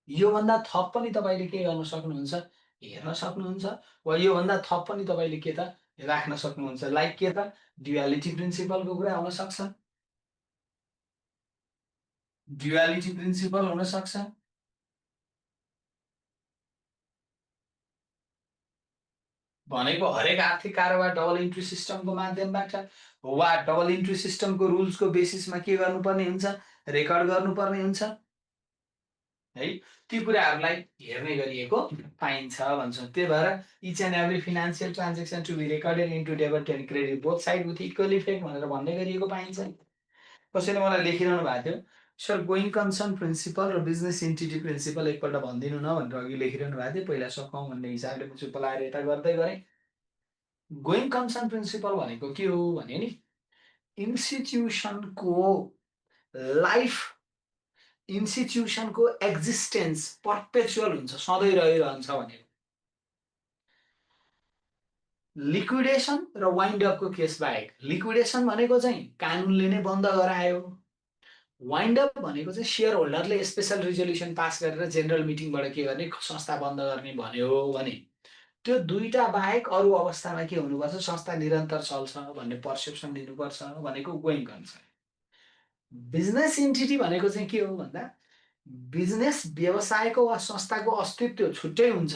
योभन्दा थप पनि तपाईँले के गर्न सक्नुहुन्छ, हेर्न सक्नुहुन्छ वा योभन्दा थप पनि तपाईँले के त राख्न सक्नुहुन्छ। लाइक के त ड्युअलिटी प्रिन्सिपलको कुरा हुन सक्छ, ड्युअलिटी प्रिन्सिपल हुन सक्छ, भनेको हरेक आर्थिक कारोबार डबल इन्ट्री सिस्टमको माध्यमबाट वा डबल इन्ट्री सिस्टमको रुल्सको बेसिसमा के गर्नुपर्ने हुन्छ, रेकर्ड गर्नुपर्ने हुन्छ है। ती कुराहरूलाई हेर्ने गरिएको पाइन्छ भन्छौँ। त्यही भएर each and every financial transaction to be recorded into debit and credit both side with equal effect भनेर भन्ने गरिएको पाइन्छ। कसैले मलाई लेखिरहनु भएको थियो, सर गोइङ कन्सर्न प्रिन्सिपल र बिजनेस इन्टिटी प्रिन्सिपल एकपल्ट भनिदिनु न भनेर अघि लेखिरहनु भएको थियो। पहिला सकाउँ भन्ने हिसाबले म चुप्प लाएर यता गर्दै गरेँ। गोइङ कन्सर्न प्रिन्सिपल भनेको के हो भने नि इन्स्टिट्युसनको लाइफ, इन्स्टिट्युसनको एक्जिस्टेन्स पर्पेचुअल हुन्छ, सधैँ रहिरहन्छ भनेको। लिक्विडेसन र वाइन्ड अपको केस बाहेक, लिक्विडेसन भनेको चाहिँ कानुनले नै बन्द गरायो, वाइन्ड अप भनेको चाहिँ सेयर होल्डरले स्पेसल रिजोल्युसन पास गरेर जेनरल मिटिङबाट के गर्ने संस्था बन्द गर्ने भन्यो भने त्यो दुईटा बाहेक अरू अवस्थामा के हुनुपर्छ, संस्था निरन्तर चल्छ भन्ने पर्सेप्सन दिनुपर्छ भनेको गोइङ कन्सर्न। बिजनेस इन्टिटी भनेको चाहिँ के हो भन्दा बिजनेस व्यवसायको वा संस्थाको अस्तित्व छुट्टै हुन्छ,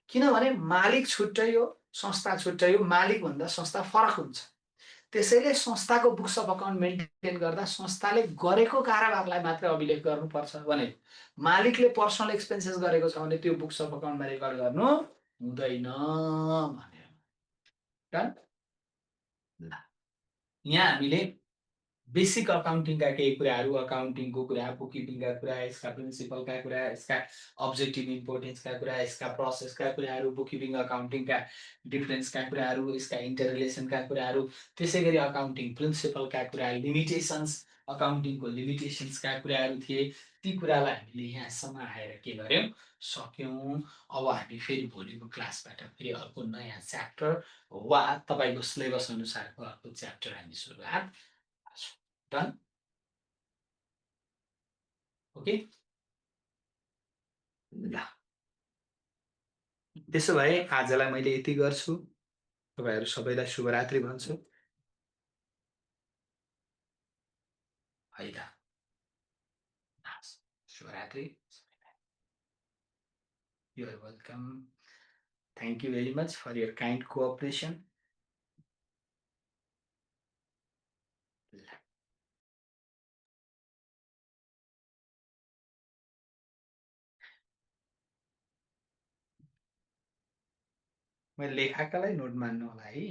किनभने मालिक छुट्टै हो, संस्था छुट्टै हो, मालिक भन्दा संस्था फरक हुन्छ। त्यसैले संस्थाको बुक्स अफ अकाउन्ट मेन्टेन गर्दा संस्थाले गरेको कारोबारलाई मात्रै अभिलेख गर्नुपर्छ भने मालिकले पर्सनल एक्सपेन्सेस गरेको छ भने त्यो बुक्स अफ अकाउन्टमा रेकर्ड गर्नु हुँदैन भने। डन। यहाँ हामीले बेसिक अकाउन्टिङका केही कुराहरू, अकाउन्टिङको कुरा, बुककिपिङका कुरा, यसका प्रिन्सिपलका कुरा, यसका अब्जेक्टिभ इम्पोर्टेन्सका कुरा, यसका प्रोसेसका कुराहरू, बुककिपिङ अकाउन्टिङका डिफरेन्सका कुराहरू, यसका इन्टर रिलेसनका कुराहरू, त्यसै गरी अकाउन्टिङ प्रिन्सिपलका कुरा, लिमिटेसन्स, अकाउन्टिङको लिमिटेसन्सका कुराहरू थिए। ती कुरालाई हामीले यहाँसम्म आएर के गर्यौँ, सक्यौँ। अब हामी फेरि भोलिको क्लासबाट फेरि अर्को नयाँ च्याप्टर वा तपाईँको सिलेबस अनुसारको अर्को च्याप्टर हामी सुरुवात। डन। ओके, ल त्यसो भए आजलाई मैले यति गर्छु। तपाईँहरू सबैलाई शुभरात्रि भन्छु है त। शुभरात्रि। You are welcome. Thank you very much for your kind cooperation. मैले लेखाकालाई नोट मान्नु होला है।